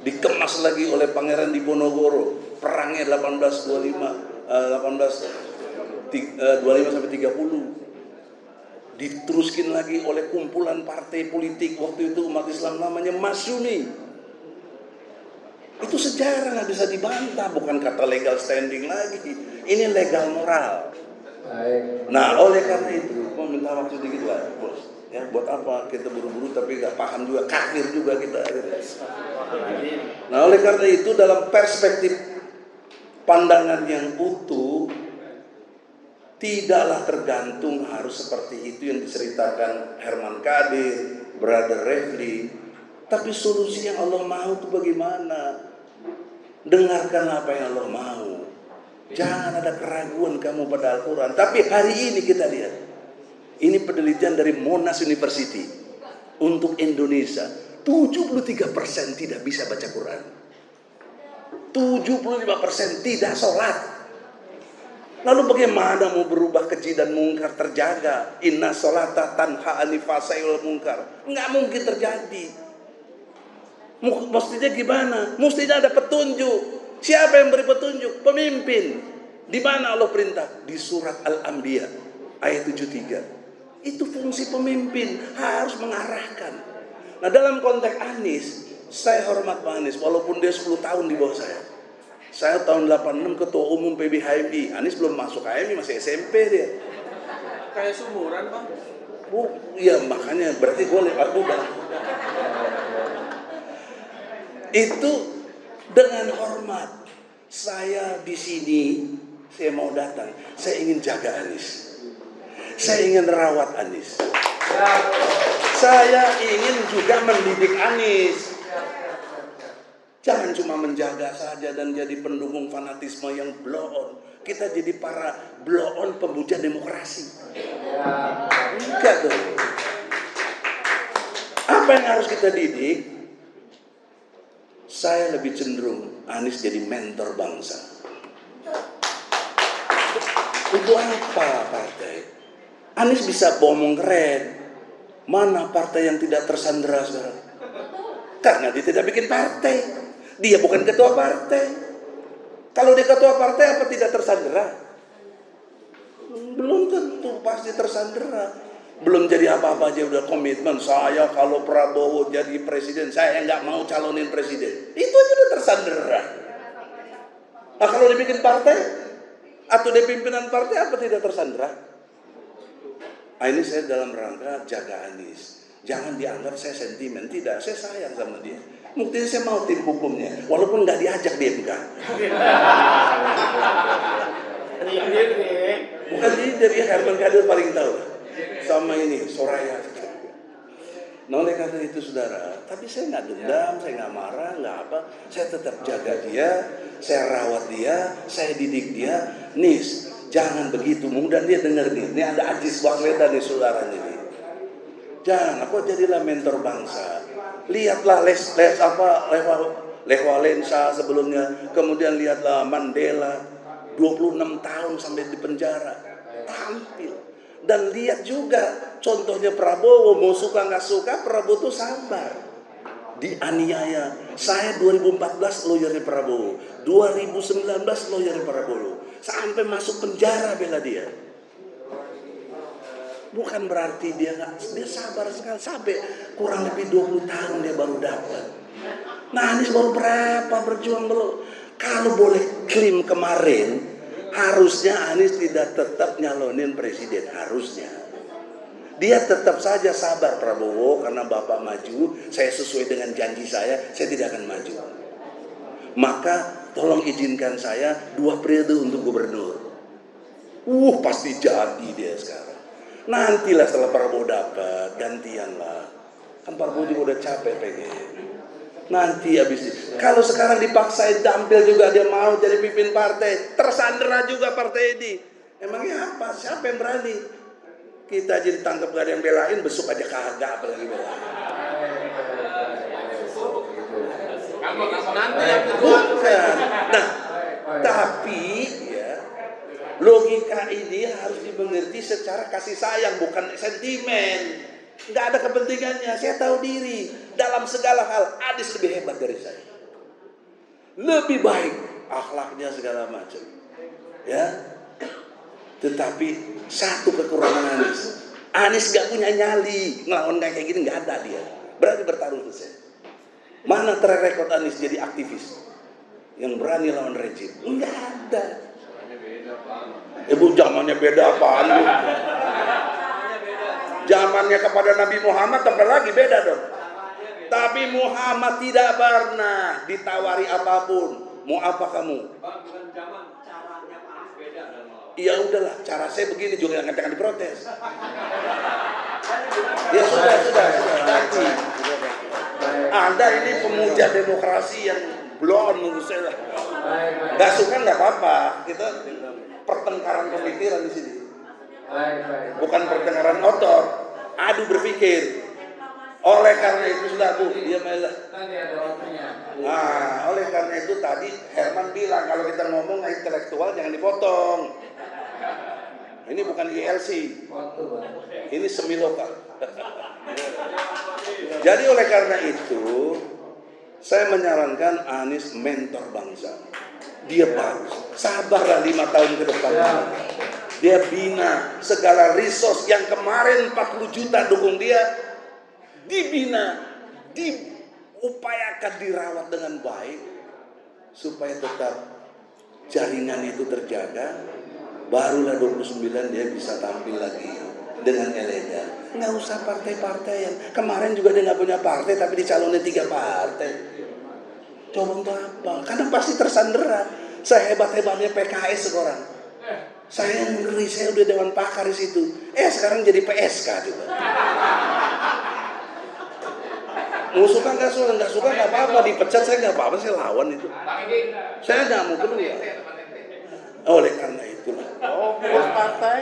Dikemas lagi oleh Pangeran Diponegoro, perangnya 1825 sampai 30. Diteruskin lagi oleh kumpulan partai politik waktu itu umat Islam namanya Masyumi. Itu sejarah nggak bisa dibantah, bukan kata legal standing lagi. Ini legal moral. Nah, oleh karena itu, mau minta waktu sedikit lah, bos. Ya, buat apa kita buru-buru tapi nggak paham juga, kafir juga kita. Nah, oleh karena itu dalam perspektif pandangan yang utuh, tidaklah tergantung harus seperti itu yang diceritakan Herman Kadir, Brother Refli. Tapi solusi yang Allah mau itu bagaimana? Dengarkan apa yang Allah mau. Jangan ada keraguan kamu pada Al-Quran. Tapi hari ini kita lihat, ini penelitian dari Monash University untuk Indonesia. 73% tidak bisa baca Quran. 75% tidak sholat. Lalu bagaimana mau berubah keji dan mungkar terjaga? Inna sholata tanha anil fahsya'i wal munkar. Nggak mungkin terjadi. Mestinya gimana? Mestinya ada petunjuk. Siapa yang beri petunjuk? Pemimpin. Di mana Allah perintah? Di surat Al-Anbiya ayat 73. Itu fungsi pemimpin, harus mengarahkan. Nah, dalam konteks Anies, saya hormat Pak Anies walaupun dia 10 tahun di bawah saya. Saya tahun 86 ketua umum PBHMI. Anies belum masuk HMI, masih SMP dia. Kayak sumuran, Bang. Iya, makanya berarti gue lewat muda. Itu dengan hormat. Saya di sini, saya mau datang. Saya ingin jaga Anies. Saya ingin rawat Anies. Saya ingin juga mendidik Anies. Jangan cuma menjaga saja dan jadi pendukung fanatisme yang blow on. Kita jadi para blow on pemuja demokrasi. Enggak dong. Apa yang harus kita didik? Saya lebih cenderung Anies jadi mentor bangsa. Untuk apa partai? Anies bisa ngomong keren. Mana partai yang tidak tersandera sekarang? Karena dia tidak bikin partai. Dia bukan ketua partai. Kalau dia ketua partai apa tidak tersandera? Belum tentu, pasti tersandera. Belum jadi apa-apa aja udah komitmen, saya kalau Prabowo jadi presiden, saya nggak mau calonin presiden. Itu aja udah tersandera. Nah kalau dibikin partai, atau di pimpinan partai, apa tidak tersandera? Nah, ini saya dalam rangka jaga Anies. Jangan dianggap saya sentimen, tidak, saya sayang sama dia. Buktinya saya mau tim hukumnya, walaupun nggak diajak di MK. Bukan dari Herman Kadir paling tahu. Sama ini, Soraya. Nah oleh karena itu saudara, tapi saya nggak dendam, saya nggak marah, nggak apa. Saya tetap jaga dia, saya rawat dia, saya didik dia. Nis, jangan begitu. Mudah dia dengar nih. Ini ada Ajis Waswedan nih saudara ini. Jangan, aku jadilah mentor bangsa. Lihatlah Lech Walesa sebelumnya, kemudian lihatlah Mandela, 26 tahun sampai di penjara, tampil. Dan lihat juga contohnya Prabowo, mau suka nggak suka, Prabowo itu sabar, dianiaya. Saya 2014 lawyernya Prabowo, 2019 lawyernya Prabowo, sampai masuk penjara bela dia. Bukan berarti dia sabar sekali, sampai kurang lebih 20 tahun dia baru dapat. Nah Anies baru berapa berjuang belum? Kalau boleh klaim kemarin, harusnya Anies tidak tetap nyalonin presiden, harusnya. Dia tetap saja sabar Prabowo, karena Bapak maju, saya sesuai dengan janji saya tidak akan maju. Maka tolong izinkan saya 2 periode untuk gubernur. Pasti jadi dia sekarang. Nantilah setelah Prabowo dapat, gantianlah. Kan Prabowo juga udah capek pengen. Nanti habis itu. Kalau sekarang dipaksain tampil juga dia mau jadi pimpin partai, tersandera juga partai ini. Emangnya apa? Siapa yang berani? Kita jadi tangkap gak ada yang belain, besok aja kagak apalagi belain. Bukan. Nah, tapi logika ini harus dimengerti secara kasih sayang, bukan sentimen. Nggak ada kepentingannya. Saya tahu diri dalam segala hal. Anies lebih hebat dari saya, lebih baik akhlaknya segala macam. Ya, tetapi satu kekurangan Anies nggak punya nyali. Ngelawan kayak gini nggak ada dia. Berani bertarung ke saya. Mana track record Anies jadi aktivis yang berani lawan rejim? Nggak ada. Ibu zamannya beda apaan lu? Zamannya kepada Nabi Muhammad tambah lagi beda dong. Tapi Muhammad tidak pernah ditawari apapun. Mau apa kamu? Ya udahlah, cara saya begini juga yang akan diprotes. Ya sudah. Nanti Anda ini pemuja demokrasi yang blon menurut saya. Gak suka nggak apa-apa. Kita pertengkaran pemikiran di sini, bukan pertengkaran otot, adu berpikir. Oleh karena itu sudah dia malah. Nah, oleh karena itu tadi Herman bilang kalau kita ngomong intelektual jangan dipotong. Ini bukan ILC, ini semiloka. Jadi oleh karena itu saya menyarankan Anies mentor bangsa. Dia bagus, sabarlah 5 tahun ke depan. Dia bina segala resource yang kemarin 40 juta dukung dia, dibina, diupayakan dirawat dengan baik supaya tetap jaringan itu terjaga. Barulah 29 dia bisa tampil lagi dengan elegan. Nggak usah partai-partai yang kemarin juga dia nggak punya partai tapi dicalonin 3 partai. Coba untuk apa? Karena pasti tersandera. Sehebat-hebatnya PKS sekarang. Saya ngeri, saya udah dewan pakar di situ. Sekarang jadi PSK juga. Mau suka nggak nggak apa-apa, dipecat saya nggak apa-apa, saya lawan itu. Saya nggak mau keluar. Oleh karena itulah.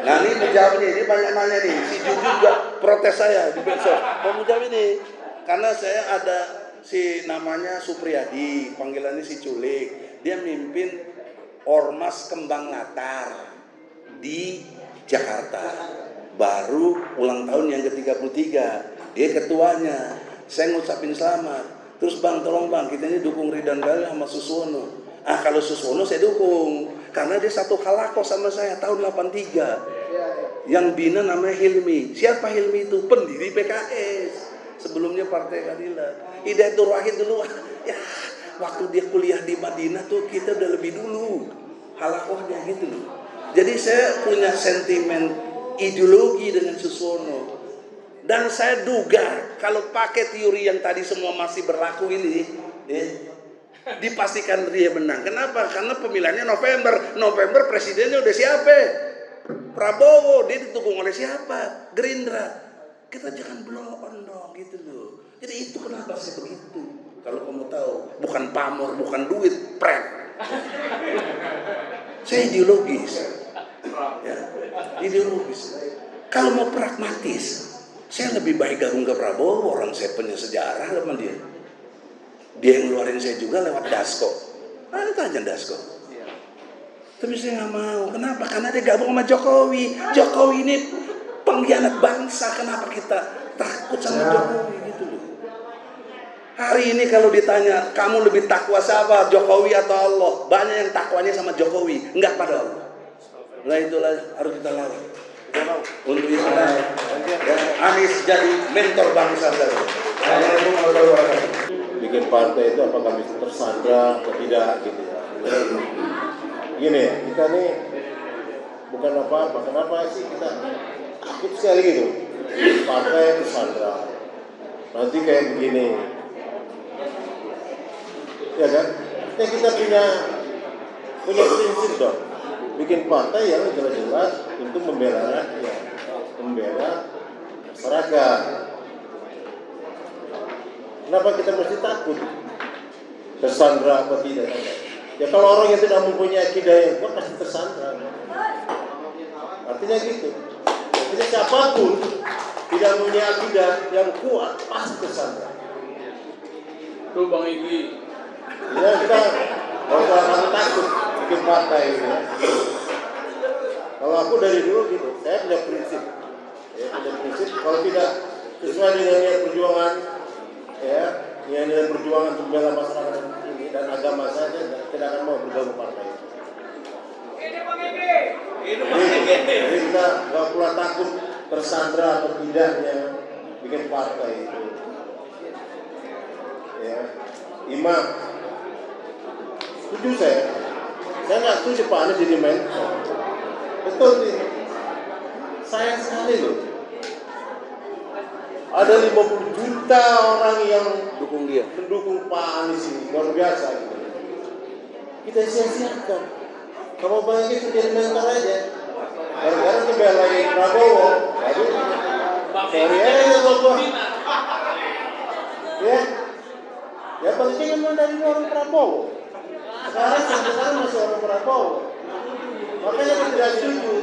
Nah ini menjawabnya, ini banyak nanya nih. Si Juju juga protes saya di besok. Mau menjawab ini, karena saya ada si namanya Supriyadi, panggilannya si Culik. Dia mimpin Ormas Kembang Latar di Jakarta. Baru ulang tahun yang ke-33. Dia ketuanya. Saya ngucapin selamat. Terus bang, tolong bang, kita ini dukung Ridwan Kamil sama Suswono. Kalau Suswono saya dukung, karena dia satu halako sama saya tahun 83. Yang bina namanya Hilmi. Siapa Hilmi itu? Pendiri PKS. Sebelumnya Partai Keadilan. Hidayatul Wahid dulu, ya waktu dia kuliah di Madinah tuh kita udah lebih dulu halakohnya gitu loh. Jadi saya punya sentimen ideologi dengan Susono. Dan saya duga kalau pakai teori yang tadi semua masih berlaku ini, dipastikan dia menang. Kenapa? Karena pemilihannya November presidennya udah siapa? Prabowo. Dia didukung oleh siapa? Gerindra. Kita jangan blow on dong gitu loh. Jadi itu kenapa saya begitu. Kalau kamu tahu, bukan pamor, bukan duit, prank. Saya ideologis. Ya, ideologis. Kalau mau pragmatis, saya lebih baik gabung ke Prabowo. Orang saya punya sejarah sama dia. Dia yang ngeluarin saya juga lewat Dasko. Tanya Dasko. Tapi saya nggak mau. Kenapa? Karena dia gabung sama Jokowi. Jokowi ini pengkhianat bangsa. Kenapa kita takut sama Jokowi gitu loh? Hari ini kalau ditanya, kamu lebih takwa siapa, Jokowi atau Allah? Banyak yang takwanya sama Jokowi, enggak pada Allah. Nah itulah harus kita lawan. Untuk itu Anies jadi mentor bangsa. Bikin partai itu apakah bisa tersandra atau tidak gitu ya. Gini ya, kita nih bukan apa-apa. Kenapa sih kita takut sekali gitu? Partai tersandra. Nanti kayak begini. Ya kan? Kita punya prinsip dong. Bikin partai yang jelas-jelas untuk membela rakyat, membela masyarakat. Kenapa kita mesti takut? Tersandra apa tidak? Ya kalau orang yang tidak mempunyai akidah yang kuat pasti tersandra. Artinya gitu. Artinya siapapun tidak mempunyai akidah yang kuat pasti tersandra. Tuh Bang Igi. Ya kita kalau takut bikin partai gitu ya. Kalau aku dari dulu gitu, saya punya prinsip. Ya, punya prinsip kalau tidak sesuai dengan niat perjuangan, ya, niat perjuangan untuk membela masyarakat ini dan agama saja tidak akan mau bergabung partai. Jadi kita nggak pula takut tersandra atau tidaknya bikin partai itu. Ya, Imam. Setuju saya nggak setuju Pak Anies jadi mentor. Betul sih. Sayang sekali loh. Ada 50 juta orang yang mendukung Pak Anies ini, luar biasa gitu. Kita sia-siakan. Kamu bayangin jadi mentor aja. Gara-gara ngebelain Prabowo. Aduh, sorry aja loh. Ya penting emang dari orang Prabowo. Sekarang masih orang Prabowo. Makanya kita tidak setuju.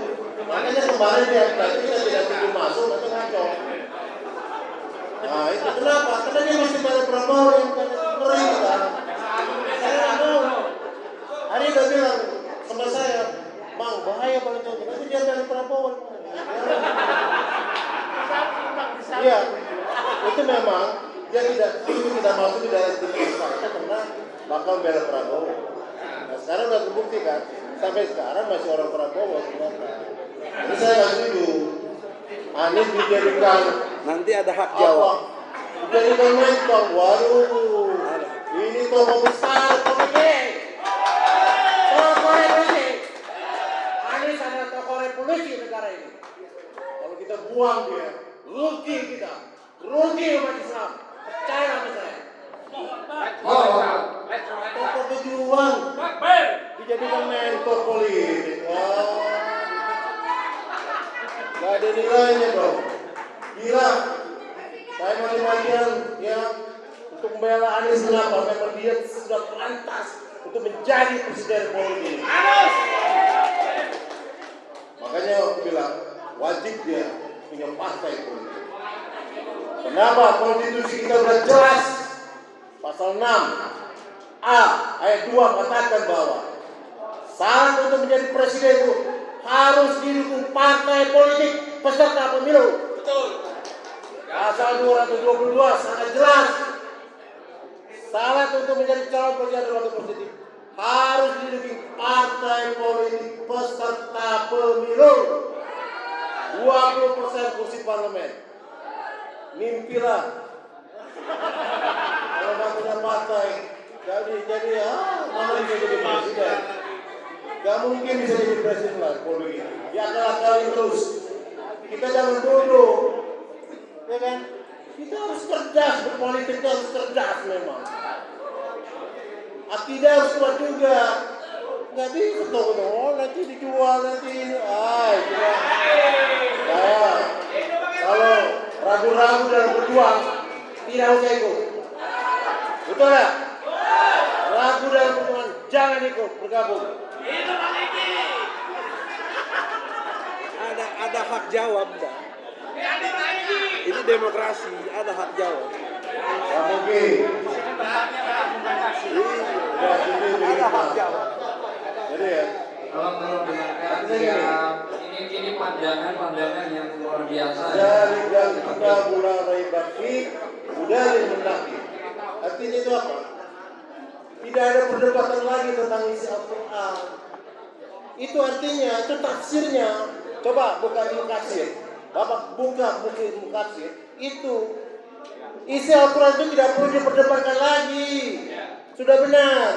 Makanya kemarin dia kita tidak setuju masuk atau ngaco. Nah itu kenapa? Karena dia masih pada Prabowo yang keren kan. Saya nggak mau. Hari udah bilang sama saya, Bang bahaya banget itu. Nanti dia dari Prabowo. Iya, itu memang dia tidak masuk di dalam tim kita karena bakal bela Prabowo. Nah, sekarang udah terbukti kan, sampai sekarang masih orang Prabowo sebenarnya. Jadi saya nggak setuju. Anies dijadikan nanti ada hak jawab. Dijadikan mentor, waduh, ini tokoh besar, tokoh revolusi. Anies adalah tokoh revolusi negara ini. Kalau kita buang dia, rugi kita, rugi umat Islam. Percaya sama saya. Tokoh pejuang dijadikan mentor politik. Gak ada nilainya dong. Gila. Saya mati-matian ya untuk membela Anies. Kenapa? Memang dia sudah pantas untuk menjadi presiden politik. Makanya aku bilang wajib dia punya partai politik. Kenapa? Konstitusi kita sudah jelas. Pasal 6 A ayat 2 mengatakan bahwa syarat untuk menjadi presiden itu harus didukung partai politik peserta pemilu. Betul. Pasal 222 sangat jelas. Syarat untuk menjadi calon presiden dan wakil presiden harus didukung partai politik peserta pemilu. 20% kursi parlemen. Mimpilah. Kalau nggak punya partai, jadi mana bisa jadi presiden? Gak mungkin bisa jadi presiden lah kalau begini. Ya akal-akalin terus. Kita jangan bodoh, ya kan? Kita harus cerdas, berpolitik harus cerdas memang. Akidah harus kuat juga. Nggak bisa dong, nanti dijual nanti ini. Itu kan. Saya kalau ragu-ragu dalam berjuang, tidak usah ikut. Betul ya? Ragu dalam berjuang, jangan ikut, bergabung. Ada hak jawab, Mbak. Ini demokrasi, ada hak jawab. Pak Mugi. Ada hak jawab. Jadi ya. Kalau dengarkan ini pandangan yang luar biasa. Dari kita mulai raibaki, udah mendaki. Artinya itu apa? Tidak ada perdebatan lagi tentang isi Al-Quran. Itu artinya, itu tafsirnya. Coba buka Ibnu Katsir. Bapak buka buku Ibnu Katsir. Itu isi Al-Quran itu tidak perlu diperdebatkan lagi. Sudah benar.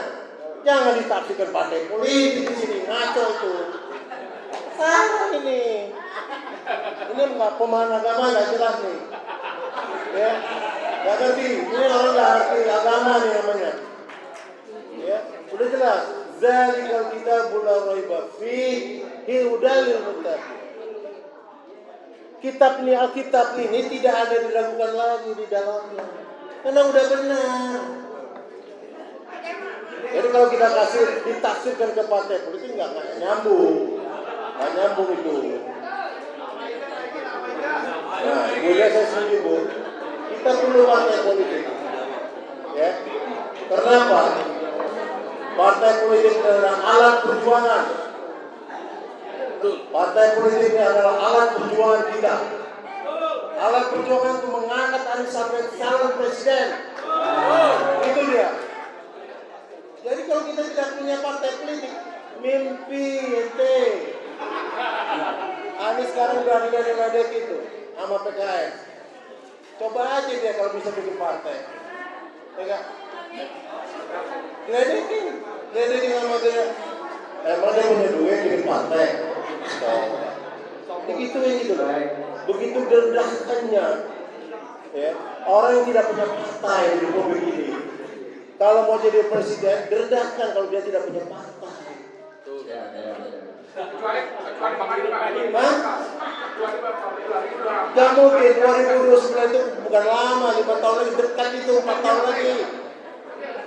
Jangan ditafsirkan partai politik di sini, ngaco itu. Salah ini. Ini enggak pemahaman agama enggak jelas nih. Ya. Enggak ngerti. Ini orang enggak ngerti agama nih namanya. Ya, sudah jelas. Zalikal kitabul la raiba fihi hudal lil muttaqin. Kitab ini, Alkitab ini tidak ada diragukan lagi di dalamnya. Karena udah benar. Jadi kalau kita kasih ditafsirkan ke partai politik nggak nyambung. Nggak nyambung itu. Nah, kemudian saya setuju, Bu. Kita perlu partai politik. Ya. Kenapa? Partai politik adalah alat perjuangan. Partai politik adalah alat perjuangan kita. Alat perjuangan untuk mengangkat Anies sampai calon presiden. Itu dia. Jadi kalau kita tidak punya partai politik, mimpi ente. Anies sekarang udah ledek itu sama PKS. Coba aja dia kalau bisa bikin partai. Enggak. Ledekin sama dia. Emang dia punya duit bikin partai. Begitu gitu. Begitu derendahkannya. Ya, orang yang tidak punya partai di republik ini. Kalau mau jadi presiden, derendahkan kalau dia tidak punya partai. Gak mungkin 2029 itu bukan lama, 5 tahun lagi, dekat itu 4 tahun lagi.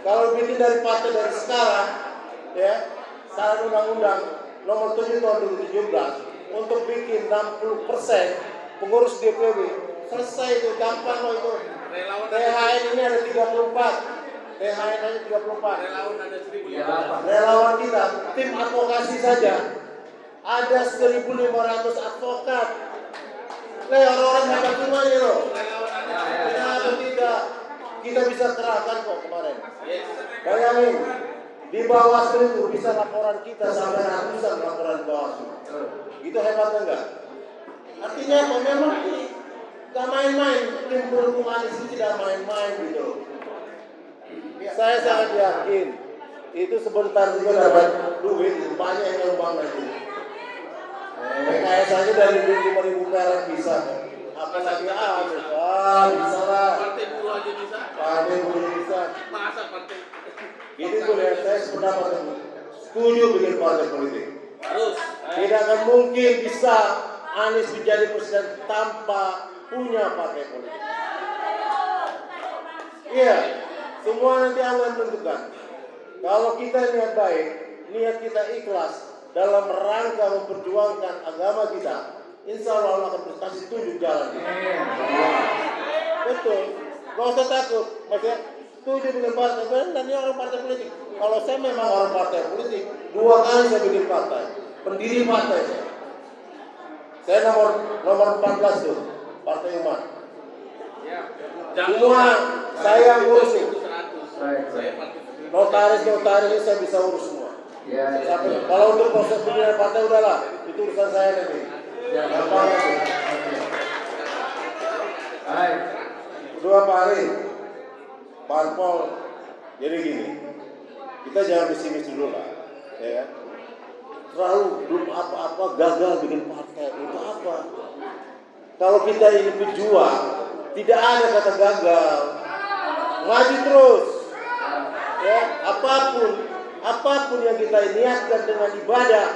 Kalau bikin dari partai dari sekarang, ya, saran undang-undang nomor 7 tahun 2017 untuk bikin 60% pengurus DPW, selesai itu, gampang loh itu. THN ini ada 34. THN hanya 34. Relawan kita, tim advokasi saja ada 1.500 advokat. Orang-orang hebat semuanya loh. Kenapa tidak? Kita bisa kerahkan kok kemarin. Bayangin, di Bawaslu itu bisa laporan kita sampai ratusan laporan Bawaslu. Itu hebatnya enggak? Artinya apa? Memang gak main-main. Tim pendukung Anies itu tidak main-main gitu. Saya sangat yakin itu sebentar juga dapat duit banyak yang nyumbang nanti. PKS aja dari 5.000 perak bisa. Apalagi bisa lah. Partai buruh aja bisa. Partai buruh bisa. Masa partai? Itu boleh saya sependapat setuju bikin partai politik. Harus. Tidak akan mungkin bisa Anies menjadi presiden tanpa punya partai politik. Iya. Semua nanti Allah menentukan. Kalau kita niat baik, niat kita ikhlas dalam rangka memperjuangkan agama kita, insya Allah akan berkasih tunjuk jalan. Betul. Gak usah takut. Maksudnya, setuju dengan partai. Dan ini orang partai politik. Kalau saya memang orang partai politik, 2 kali saya bikin partai. Pendiri partai saya. Saya nomor 14 tuh, Partai Umat. Semua saya ngurusin. Notaris saya bisa urus semua. Kalau untuk proses pembinaan partai udahlah, itu urusan saya nanti. Gampang itu. Baik. Kedua Pak Arif, parpol, jadi gini, kita jangan pesimis dulu lah, ya kan? Terlalu belum apa-apa gagal bikin partai, itu apa? Kalau kita ini pejuang, tidak ada kata gagal, maju terus, ya apapun yang kita niatkan dengan ibadah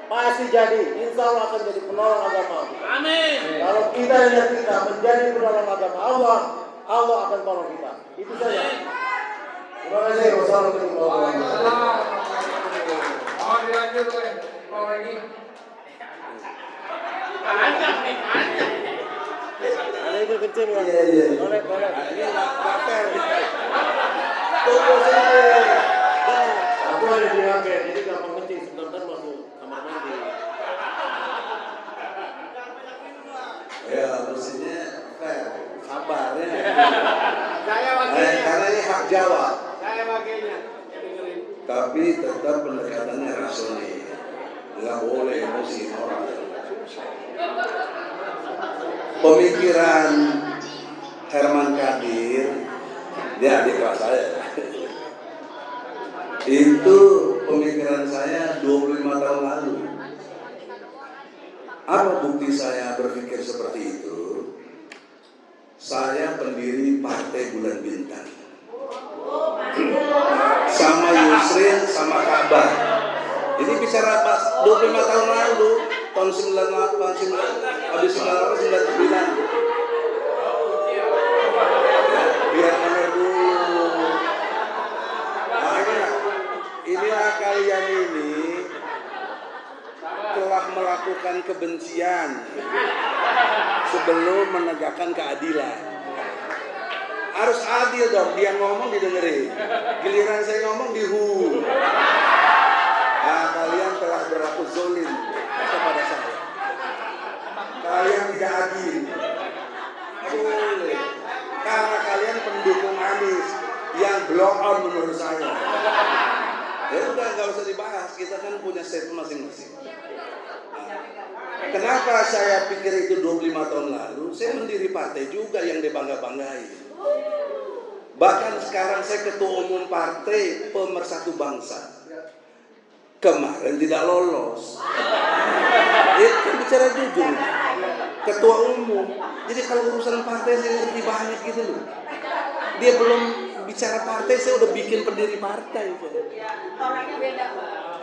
pasti jadi, insya Allah akan jadi penolong agama. Amin. Kalau kita niat kita menjadi penolong agama Allah, Allah akan tolong kita. Itu saja. Terima kasih. Wassalamualaikum warahmatullahi wabarakatuh. Mohon dilanjut kalau lagi. Panjang nih, panjang. Ada itu kencing ya. Iya. Boleh. Ini nggak fair. Tunggu sini. Aku ada di HP, jadi gampang kencing. Sebentar masuk kamar mandi. Ya, maksudnya fair, sabar ya. Saya wakilnya. Karena ini hak jawab. Saya wakilnya. Dengerin. Tapi tetap pendekatannya rasional. Nggak boleh emosi orang. Pemikiran Herman Kadir, dia adik kelas saya. Itu pemikiran saya 25 tahun lalu. Apa bukti saya berpikir seperti itu? Saya pendiri Partai Bulan Bintang. Sama Yusril, sama Kabar. Ini bicara 25 tahun lalu, tahun 98, habis 99. Biar benar dulu. Inilah kalian ini telah melakukan kebencian sebelum menegakkan keadilan. Harus adil dong, dia ngomong didengerin. Giliran saya ngomong dihu. Nah, kalian telah berlaku zolim kepada saya. Kalian tidak adil. Boleh. Karena kalian pendukung Anies yang blow on menurut saya. Ya udah, nggak usah dibahas. Kita kan punya statement masing-masing. Kenapa saya pikir itu 25 tahun lalu? Saya mendiri partai juga yang dibangga-banggain. Bahkan sekarang saya ketua umum partai Pemersatu Bangsa. Kemarin tidak lolos. Itu bicara jujur. Ketua umum. Jadi kalau urusan partai saya ngerti banyak gitu loh. Dia belum bicara partai, saya udah bikin pendiri partai.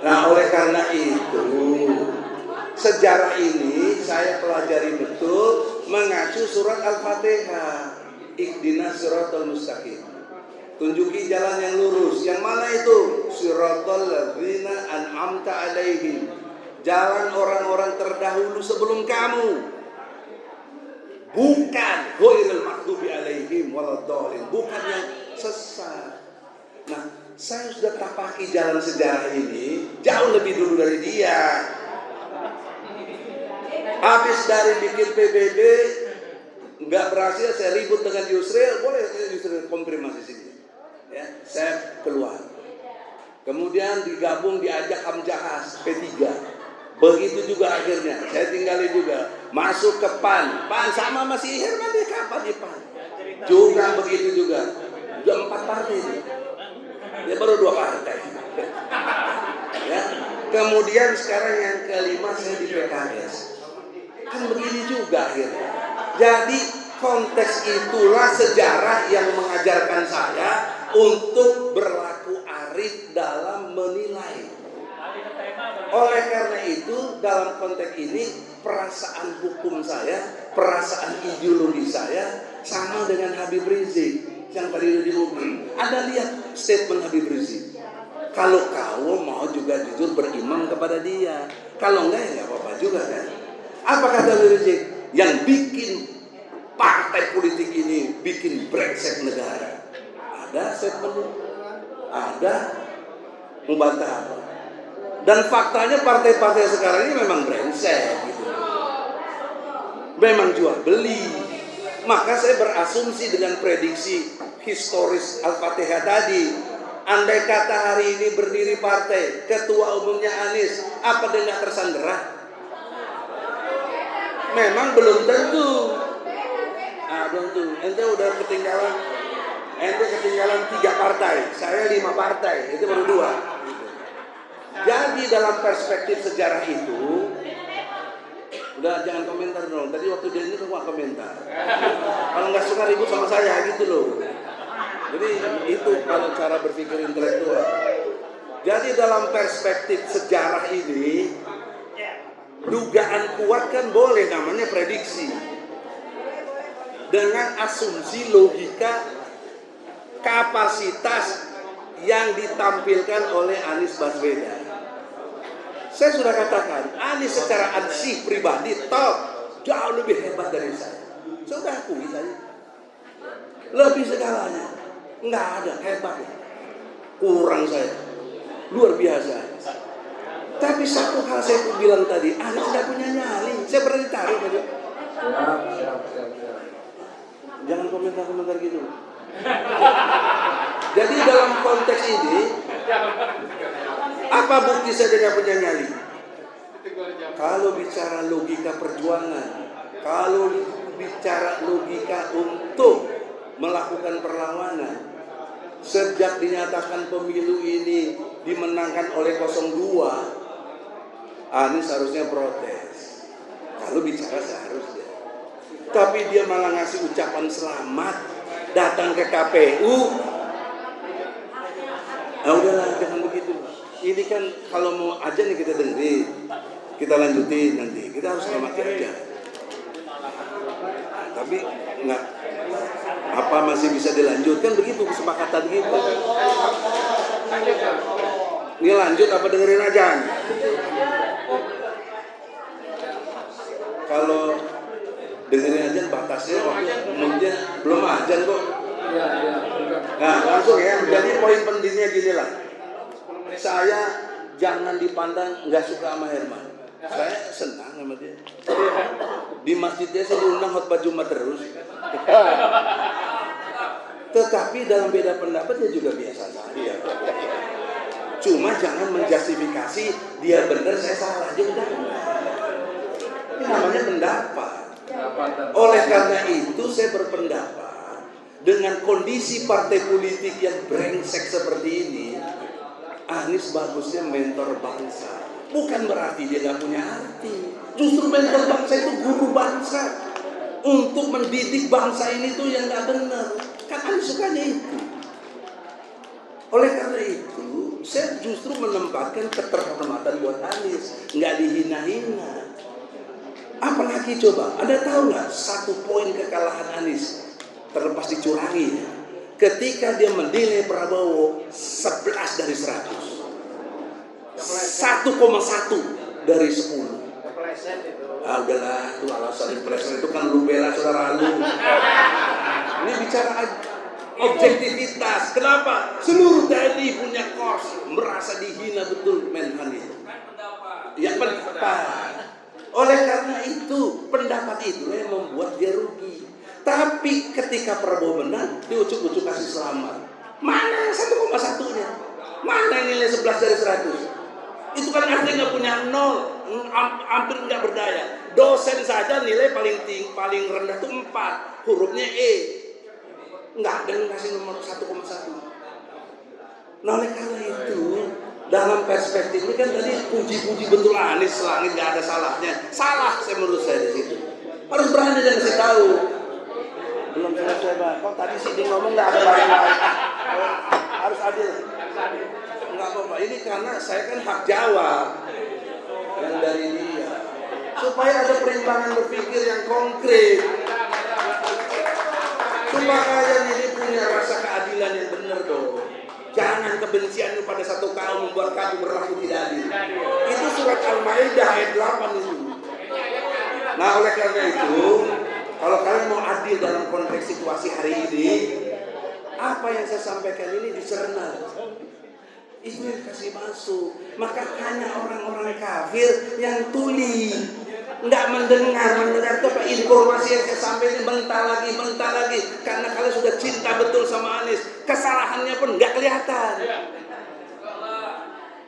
Nah, oleh karena itu, sejarah ini saya pelajari betul mengacu surat Al-Fatihah. Ihdinas siratal mustaqim. Tunjuki jalan yang lurus. Yang mana itu? Siratal ladzina an'amta alaihim. Jalan orang-orang terdahulu sebelum kamu. Bukan ghairil maghdubi alaihim waladdallin. Bukan yang sesat. Nah, saya sudah tapaki jalan sejarah ini jauh lebih dulu dari dia. Habis dari bikin PBB nggak berhasil, saya ribut dengan Yusril. Boleh Yusril konfirmasi sini. Ya, saya keluar. Kemudian digabung, diajak Hamzahas P3. Begitu juga akhirnya saya tinggalin juga. Masuk ke PAN sama masih Herman, dia kapan di PAN? Juga begitu juga. Udah 4 partai ini. Dia baru 2 partai. Ya. Kemudian sekarang yang kelima saya di PKS. Kan begini juga akhirnya. Jadi konteks itulah sejarah yang mengajarkan saya untuk berlaku arif dalam menilai. Oleh karena itu dalam konteks ini perasaan hukum saya, perasaan ideologi saya sama dengan Habib Rizik yang tadi udah diumumkan. Ada lihat statement Habib Rizik. Kalau kau mau juga jujur berimam kepada dia, kalau enggak ya nggak apa-apa juga kan. Apa kata Habib Rizik? Yang bikin partai politik ini bikin brengsek negara. Ada statement, ada membantah apa? Dan faktanya partai-partai sekarang ini memang brengsek gitu. Memang jual beli. Maka saya berasumsi dengan prediksi historis Al-Fatihah tadi. Andai kata hari ini berdiri partai, ketua umumnya Anies, apa dia nggak tersandera? Memang belum tentu. Nah, belum tentu. Ente udah ketinggalan. Ente ketinggalan 3 partai. Saya 5 partai. Itu baru 2. Jadi dalam perspektif sejarah itu, udah jangan komentar dong. Tadi waktu dia ini tuh gak komentar. Kalau nggak suka ribut sama saya gitu loh. Jadi itu kalau cara berpikir intelektual. Jadi dalam perspektif sejarah ini, dugaan kuat kan boleh, namanya prediksi. Dengan asumsi logika kapasitas yang ditampilkan oleh Anies Baswedan. Saya sudah katakan, Anies secara ansih pribadi jauh lebih hebat dari saya. Sudah akui saya. Lebih segalanya. Nggak ada hebatnya. Kurang saya. Luar biasa. Tapi satu hal saya bilang tadi, Anies nggak punya nyali. Saya pernah ditaruh tadi. Siap. Jangan komentar-komentar gitu. Jadi dalam konteks ini, apa bukti saya tidak punya nyali? Kalau bicara logika perjuangan, kalau bicara logika untuk melakukan perlawanan, sejak dinyatakan pemilu ini dimenangkan oleh 02, Anies harusnya protes. Kalau bicara seharusnya. Tapi dia malah ngasih ucapan selamat, datang ke KPU. Nah udahlah, jangan begitu. Ini kan kalau mau aja nih kita dengerin, kita lanjutin nanti. Kita harus selamat aja. Tapi nggak, apa masih bisa dilanjutkan begitu kesepakatan kita. Ini lanjut apa dengerin aja? Kalau dengerin aja batasnya waktu kemudian belum ajan kok. Nah langsung ya. Jadi poin pentingnya gini lah. Saya jangan dipandang nggak suka sama Herman. Saya senang sama dia. Di masjidnya saya diundang khotbah Jumat terus. Tetapi dalam beda pendapat dia juga biasa saja. Cuma jangan menjustifikasi dia benar saya salah aja udah. Ini namanya pendapat. Oleh karena itu saya berpendapat dengan kondisi partai politik yang brengsek seperti ini, Anies bagusnya mentor bangsa. Bukan berarti dia gak punya arti. Justru mentor bangsa itu guru bangsa. Untuk mendidik bangsa ini tuh yang gak benar. Kan Anies sukanya itu. Oleh karena itu, saya justru menempatkan keterhormatan buat Anies. Gak dihina-hina. Apalagi coba, Anda tahu nggak 1 poin kekalahan Anies terlepas dicurangi ketika dia menilai Prabowo 11 dari 100, 1,1 dari 10. Ah udahlah, itu alasan impresen itu kan lu bela saudara lu. Ini bicara objektivitas. Kenapa? Seluruh TNI punya kors merasa dihina betul Menhan itu. Ya pendapat. Oleh karena itu, pendapat itu yang membuat dia rugi. Tapi ketika Prabowo menang, dia ucuk-ucuk kasih selamat. Mana 1,1-nya? Mana yang nilai 11 dari 100? Itu kan artinya nggak punya 0, hampir nggak berdaya. Dosen saja nilai paling rendah itu 4, hurufnya E. Nggak ada yang kasih nomor 1,1. Nah oleh karena itu, dalam perspektif ini kan tadi puji-puji betul Anies selangit nggak ada salahnya. Salah saya menurut saya di situ. Harus berani dan kasih tahu. Belum selesai Pak. Kok tadi sih dia ngomong nggak ada lain-lain. Harus adil. Nggak apa-apa. Ini karena saya kan hak jawab yang dari dia. Supaya ada perimbangan berpikir yang konkret. Supaya kalian ini punya rasa keadilan yang benar dong. Jangan kebencian pada satu kaum membuat kamu berlaku tidak adil. Itu surat Al-Maidah ayat 8 itu. Nah oleh karena itu, kalau kalian mau adil dalam konteks situasi hari ini, apa yang saya sampaikan ini dicerna. Itu yang kasih masuk. Maka hanya orang-orang kafir yang tuli, nggak mendengar itu apa informasi yang saya sampaikan bentar lagi karena kalian sudah cinta betul sama Anies, kesalahannya pun nggak kelihatan.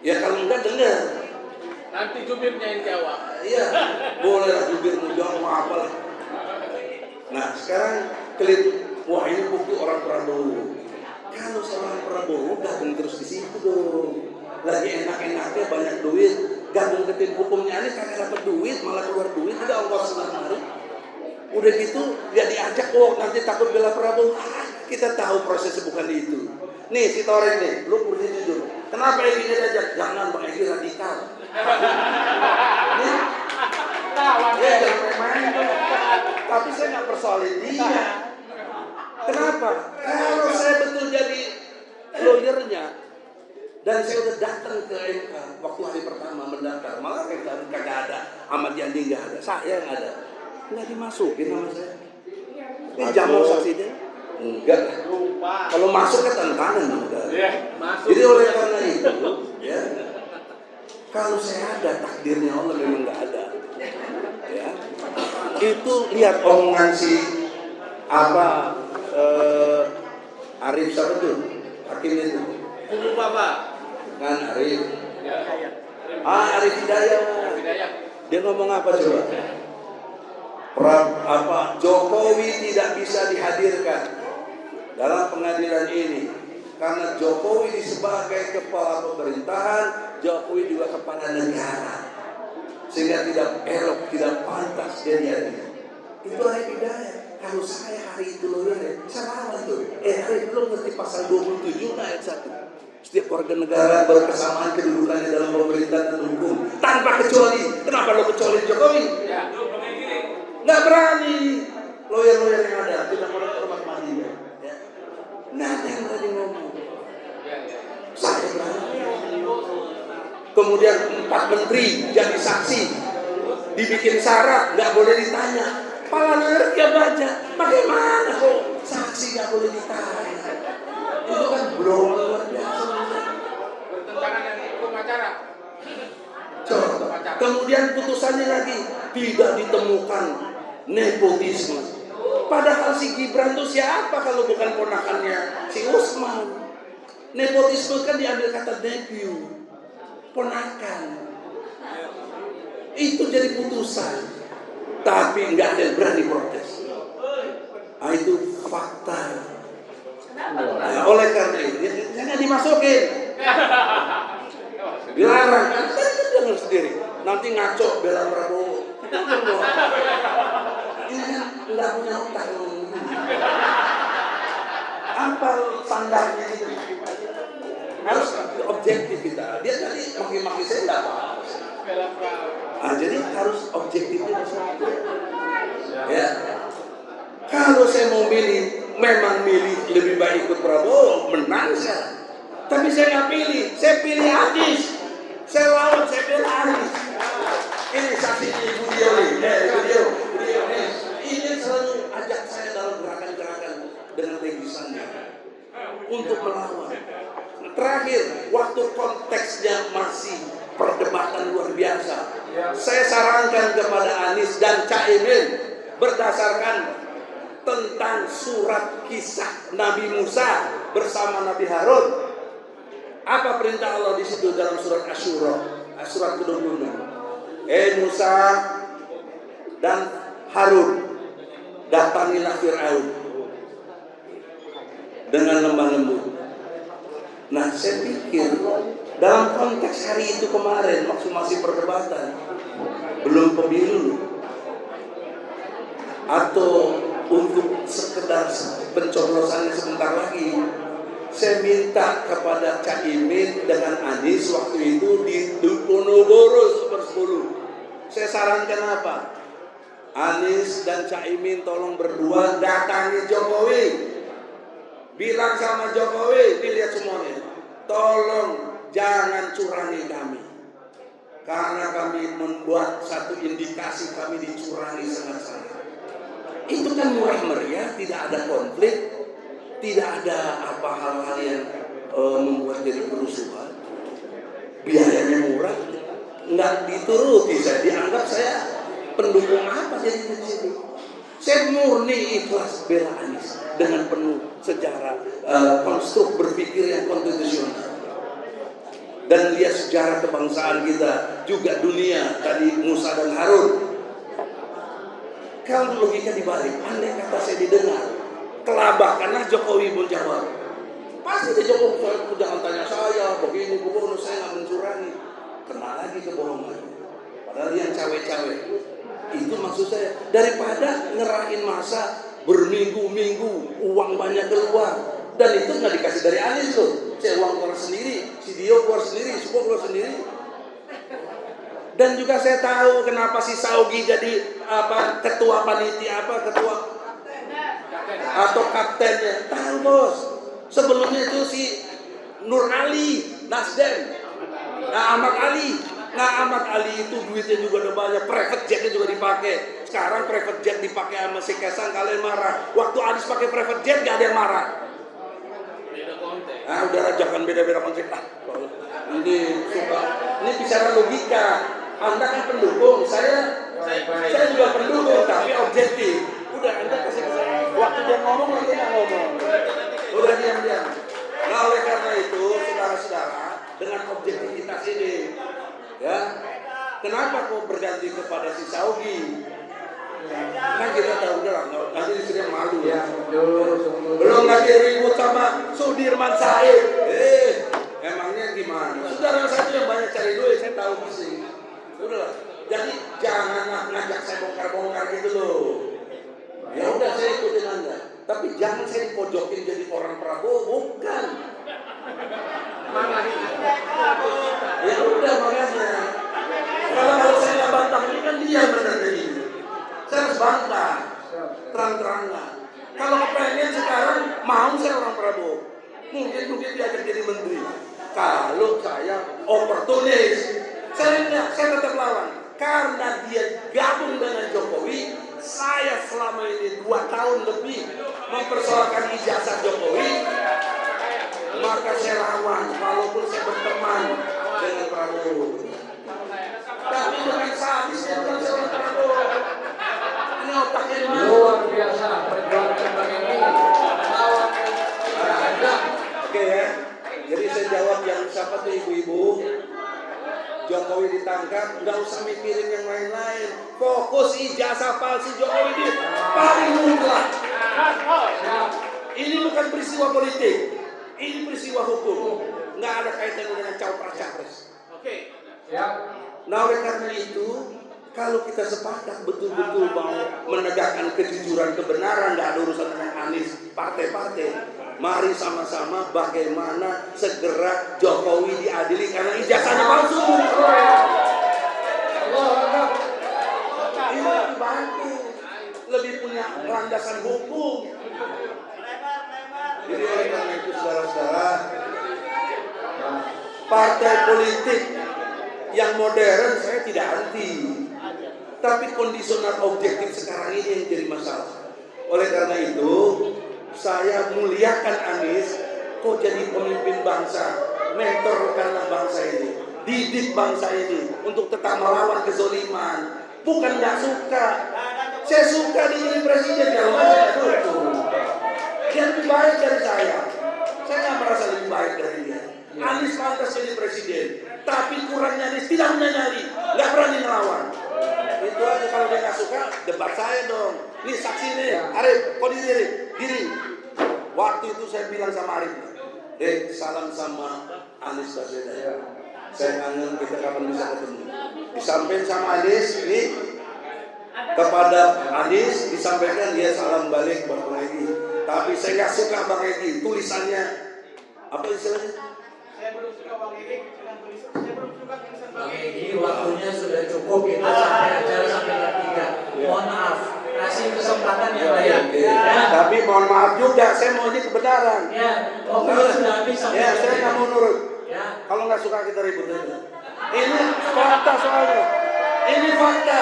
Ya kalau nggak dengar, Nanti jubirnya yang jawab. Iya, boleh lah jubir mau jawab mau apa lah. Nah sekarang kalian, wah ini bukti orang Prabowo. Kalau seorang Prabowo gabung terus di situ dong. Lagi enak-enaknya banyak duit, gabung ke tim hukumnya Anies kagak dapat duit, malah keluar duit, udah ongkos sehari. Udah gitu dia diajak, oh nanti takut bela Prabowo. Kita tahu prosesnya bukan itu. Nih si Toreng nih, lu mesti jujur. Kenapa Egy diajak? Jangan Bang Egy radikal. Nih, ya jangan main. Tapi saya nggak persoalin dia. Kenapa? Kalau saya betul jadi lawyernya dan saya udah datang ke MK waktu hari pertama mendaftar, malah kagak ada, Ahmad Yani nggak ada, saya yang ada, nggak dimasukin sama saya. Ini jamu saksinya? Enggak. Kalau masuk ke tantangan enggak. Jadi oleh karena itu, ya, kalau saya ada takdirnya Allah memang nggak ada. Ya, itu lihat omongan si apa Arif siapa tuh? Hakim itu. Kubu Bapak. Kan Arif. Arif Hidayat. Dia ngomong apa coba? Jokowi tidak bisa dihadirkan dalam pengadilan ini karena Jokowi sebagai kepala pemerintahan, Jokowi juga kepala negara, sehingga tidak elok, tidak pantas dia dihadirkan. Itu Arif Hidayat. Kalau saya hari itu lawyer, saya lawan tuh. Arif, belum ngerti pasal 27 ayat 1. Setiap warga negara berkesamaan kedudukannya dalam pemerintahan dan hukum tanpa kecuali. Kenapa lo kecuali Jokowi? Nggak berani. Lawyer-lawyer yang ada tidak mau hormat mati. Ya. Nggak ada yang berani ngomong. Saya berani. Kemudian 4 menteri jadi saksi, dibikin syarat nggak boleh ditanya. Kepala lawyer dia baca, bagaimana kok saksi nggak boleh ditanya? Itu kan belum luar biasa. Bertentangan dengan hukum acara. Coba. Kemudian putusannya lagi tidak ditemukan nepotisme. Padahal si Gibran itu siapa kalau bukan ponakannya si Usman? Nepotisme kan diambil kata nephew, ponakan. Itu jadi putusan. Tapi nggak ada yang berani protes. Nah, itu fakta. Nah, oleh karena itu, jangan dimasukin. Dilarang kan? Dengar sendiri. Nanti ngaco bela Prabowo. Ini kan nggak punya otak. Apa standarnya itu? Harus objektif kita. Dia tadi maki-maki saya nggak apa-apa. Nah, jadi harus objektifnya ya. Kalau saya mau milih, memang milih lebih baik ikut Prabowo, menang saya. Tapi saya nggak pilih, saya pilih Anies. Saya lawan, saya pilih Anies. Ini saksi Ibu Dio nih, ini selalu ajak saya dalam gerakan-gerakan dengan legisannya untuk melawan. Terakhir, waktu konteksnya masih perdebatan luar biasa, saya sarankan kepada Anies dan Caimin berdasarkan tentang surat kisah Nabi Musa bersama Nabi Harun. Apa perintah Allah di situ dalam surat Asyura, surat ke-26? Musa dan Harun, datangilah Fir'aun dengan lemah lembut. Nah, saya pikir dalam konteks hari itu kemarin, waktu masih perdebatan, belum pemilu, atau untuk sekedar pencoblosannya sebentar lagi, saya minta kepada Caimin dengan Anies waktu itu di Diponegoro Super 10. Saya sarankan apa? Anies dan Caimin tolong berdua datangi Jokowi. Bilang sama Jokowi, dilihat semuanya, tolong jangan curangi kami, karena kami membuat satu indikasi kami dicurangi sangat-sangat. Itu kan murah meriah, tidak ada konflik, tidak ada apa hal-hal yang membuat jadi kerusuhan. Biayanya murah, nggak dituruti. Saya dianggap saya pendukung apa jadi di sini. Saya murni ikhlas bela Anies dengan penuh secara konstruk berpikir yang konstitusional. dan lihat sejarah kebangsaan kita, juga dunia tadi Musa dan Harun. Kalau logika dibalik, andai kata saya didengar, kelabakanlah Jokowi pun jawab. Pasti dia Jokowi, jangan tanya saya, begini, saya nggak mencurangi. Kena lagi kebohongan. Padahal yang cawe-cawe itu maksud saya, daripada ngerahin masa berminggu-minggu, uang banyak keluar, dan itu nggak dikasih dari Anies loh. Saya uang keluar sendiri, si Dio keluar sendiri, semua keluar sendiri. Dan juga saya tahu kenapa si Saugi jadi ketua panitia ketua atau kaptennya. Tahu bos. Sebelumnya itu si Nur Ali, Nasdem. Ahmad Ali itu duitnya juga udah banyak, private jetnya juga dipakai. Sekarang private jet dipakai sama si Kaisang, kalian marah. Waktu Anies pakai private jet gak ada yang marah. Udahlah jangan beda-beda konsep lah. Ini suka, ini bicara logika. Anda kan pendukung, saya juga pendukung, tapi objektif. Udah Anda kasih ke saya. Waktu dia ngomong, nanti nggak ngomong. Udah diam-diam. Nah oleh karena itu, saudara-saudara, dengan objektivitas ini, ya, kenapa kok berganti kepada si Saugi? Kan kita tahu udah, nanti istrinya malu ya. Belum lagi ribut sama Sudirman Said. Emangnya gimana? Saudara saya yang banyak cari duit, saya tahu mesti. Udah, jadi jangan ngajak saya bongkar-bongkar gitu loh. Ya udah saya ikutin Anda. Tapi jangan saya dipojokin jadi orang Prabowo, bukan. Ya udah makanya. Kalau saya nggak bantah ini kan dia benar ini. Saya harus bantah, terang-terangan. Kalau kepengen sekarang mau saya orang Prabowo, mungkin diajak jadi menteri. Kalau saya oportunis, saya tetap lawan. Karena dia gabung dengan Jokowi, saya selama ini 2 tahun lebih mempersoalkan ijazah Jokowi, maka saya lawan walaupun saya berteman dengan Prabowo. Tapi dengan sadisnya bukan seorang Prabowo. Ini otaknya luar biasa perjuangan Bang Edi. Oke ya. Jadi saya jawab yang siapa tuh ibu-ibu. Jokowi ditangkap, nggak usah mikirin yang lain-lain. Fokus ijazah palsu Jokowi ini paling mutlak. Ini bukan peristiwa politik, ini peristiwa hukum. Nggak ada kaitan dengan capres. Oke. Nah oleh karena itu, kalau kita sepakat betul-betul mau menegakkan kejujuran kebenaran, nggak ada urusan dengan Anies, partai-partai. Mari sama-sama bagaimana segera Jokowi diadili karena ijazahnya palsu. Ini lebih bagus, lebih punya landasan hukum. Jadi oleh karena itu saudara-saudara, partai politik yang modern saya tidak anti, tapi kondisional objektif sekarang ini yang jadi masalah. Oleh karena itu saya muliakan Anies, kok jadi pemimpin bangsa, mentorkanlah bangsa ini, didik bangsa ini untuk tetap melawan kezoliman. Bukan nggak suka, saya suka dia jadi presiden, kalau saya dukung. Dia lebih baik dari saya nggak merasa lebih baik dari dia. Anies pantas jadi presiden, tapi kurangnya Anies tidak punya nyali, nggak berani melawan. Itu aja, kalau dia nggak suka, debat saya dong. Nih saksi nih, Arif, kok diri. Waktu itu saya bilang sama Arif, salam sama Anies Baswedan. Saya kangen, kita kapan bisa ketemu. Disampaikan sama Anies, ini kepada Anies disampaikan dia salam balik buat Bang Edi. Tapi saya nggak suka Bang Edi, tulisannya apa istilahnya? Saya belum suka Bang Edi dengan tulisan. Saya belum suka tulisan Bang Edi. Waktunya sudah cukup, kita sampai acara sampai jam 3. Mohon maaf, kasih kesempatan yang lain. Tapi mohon maaf juga, saya mau ini kebenaran. Waktunya sudah habis. Saya nggak mau nurut. Kalau nggak suka kita ribut aja. Ini fakta soalnya. Ini fakta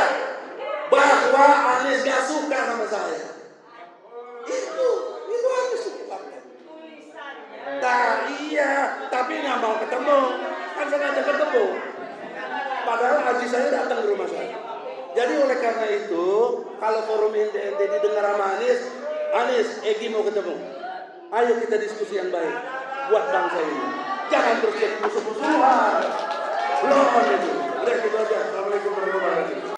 bahwa Anies nggak suka sama saya. Itu Anies suka. Iya, tapi nggak mau ketemu. Kan saya ngajak ketemu. Padahal haji saya datang ke rumah saya. Jadi oleh karena itu, kalau forum NTT didengar sama Anies, Egi mau ketemu. Ayo kita diskusi yang baik buat bangsa ini. Jangan terus jadi musuh-musuhan. Belum itu. Udah gitu aja. Assalamualaikum warahmatullahi wabarakatuh.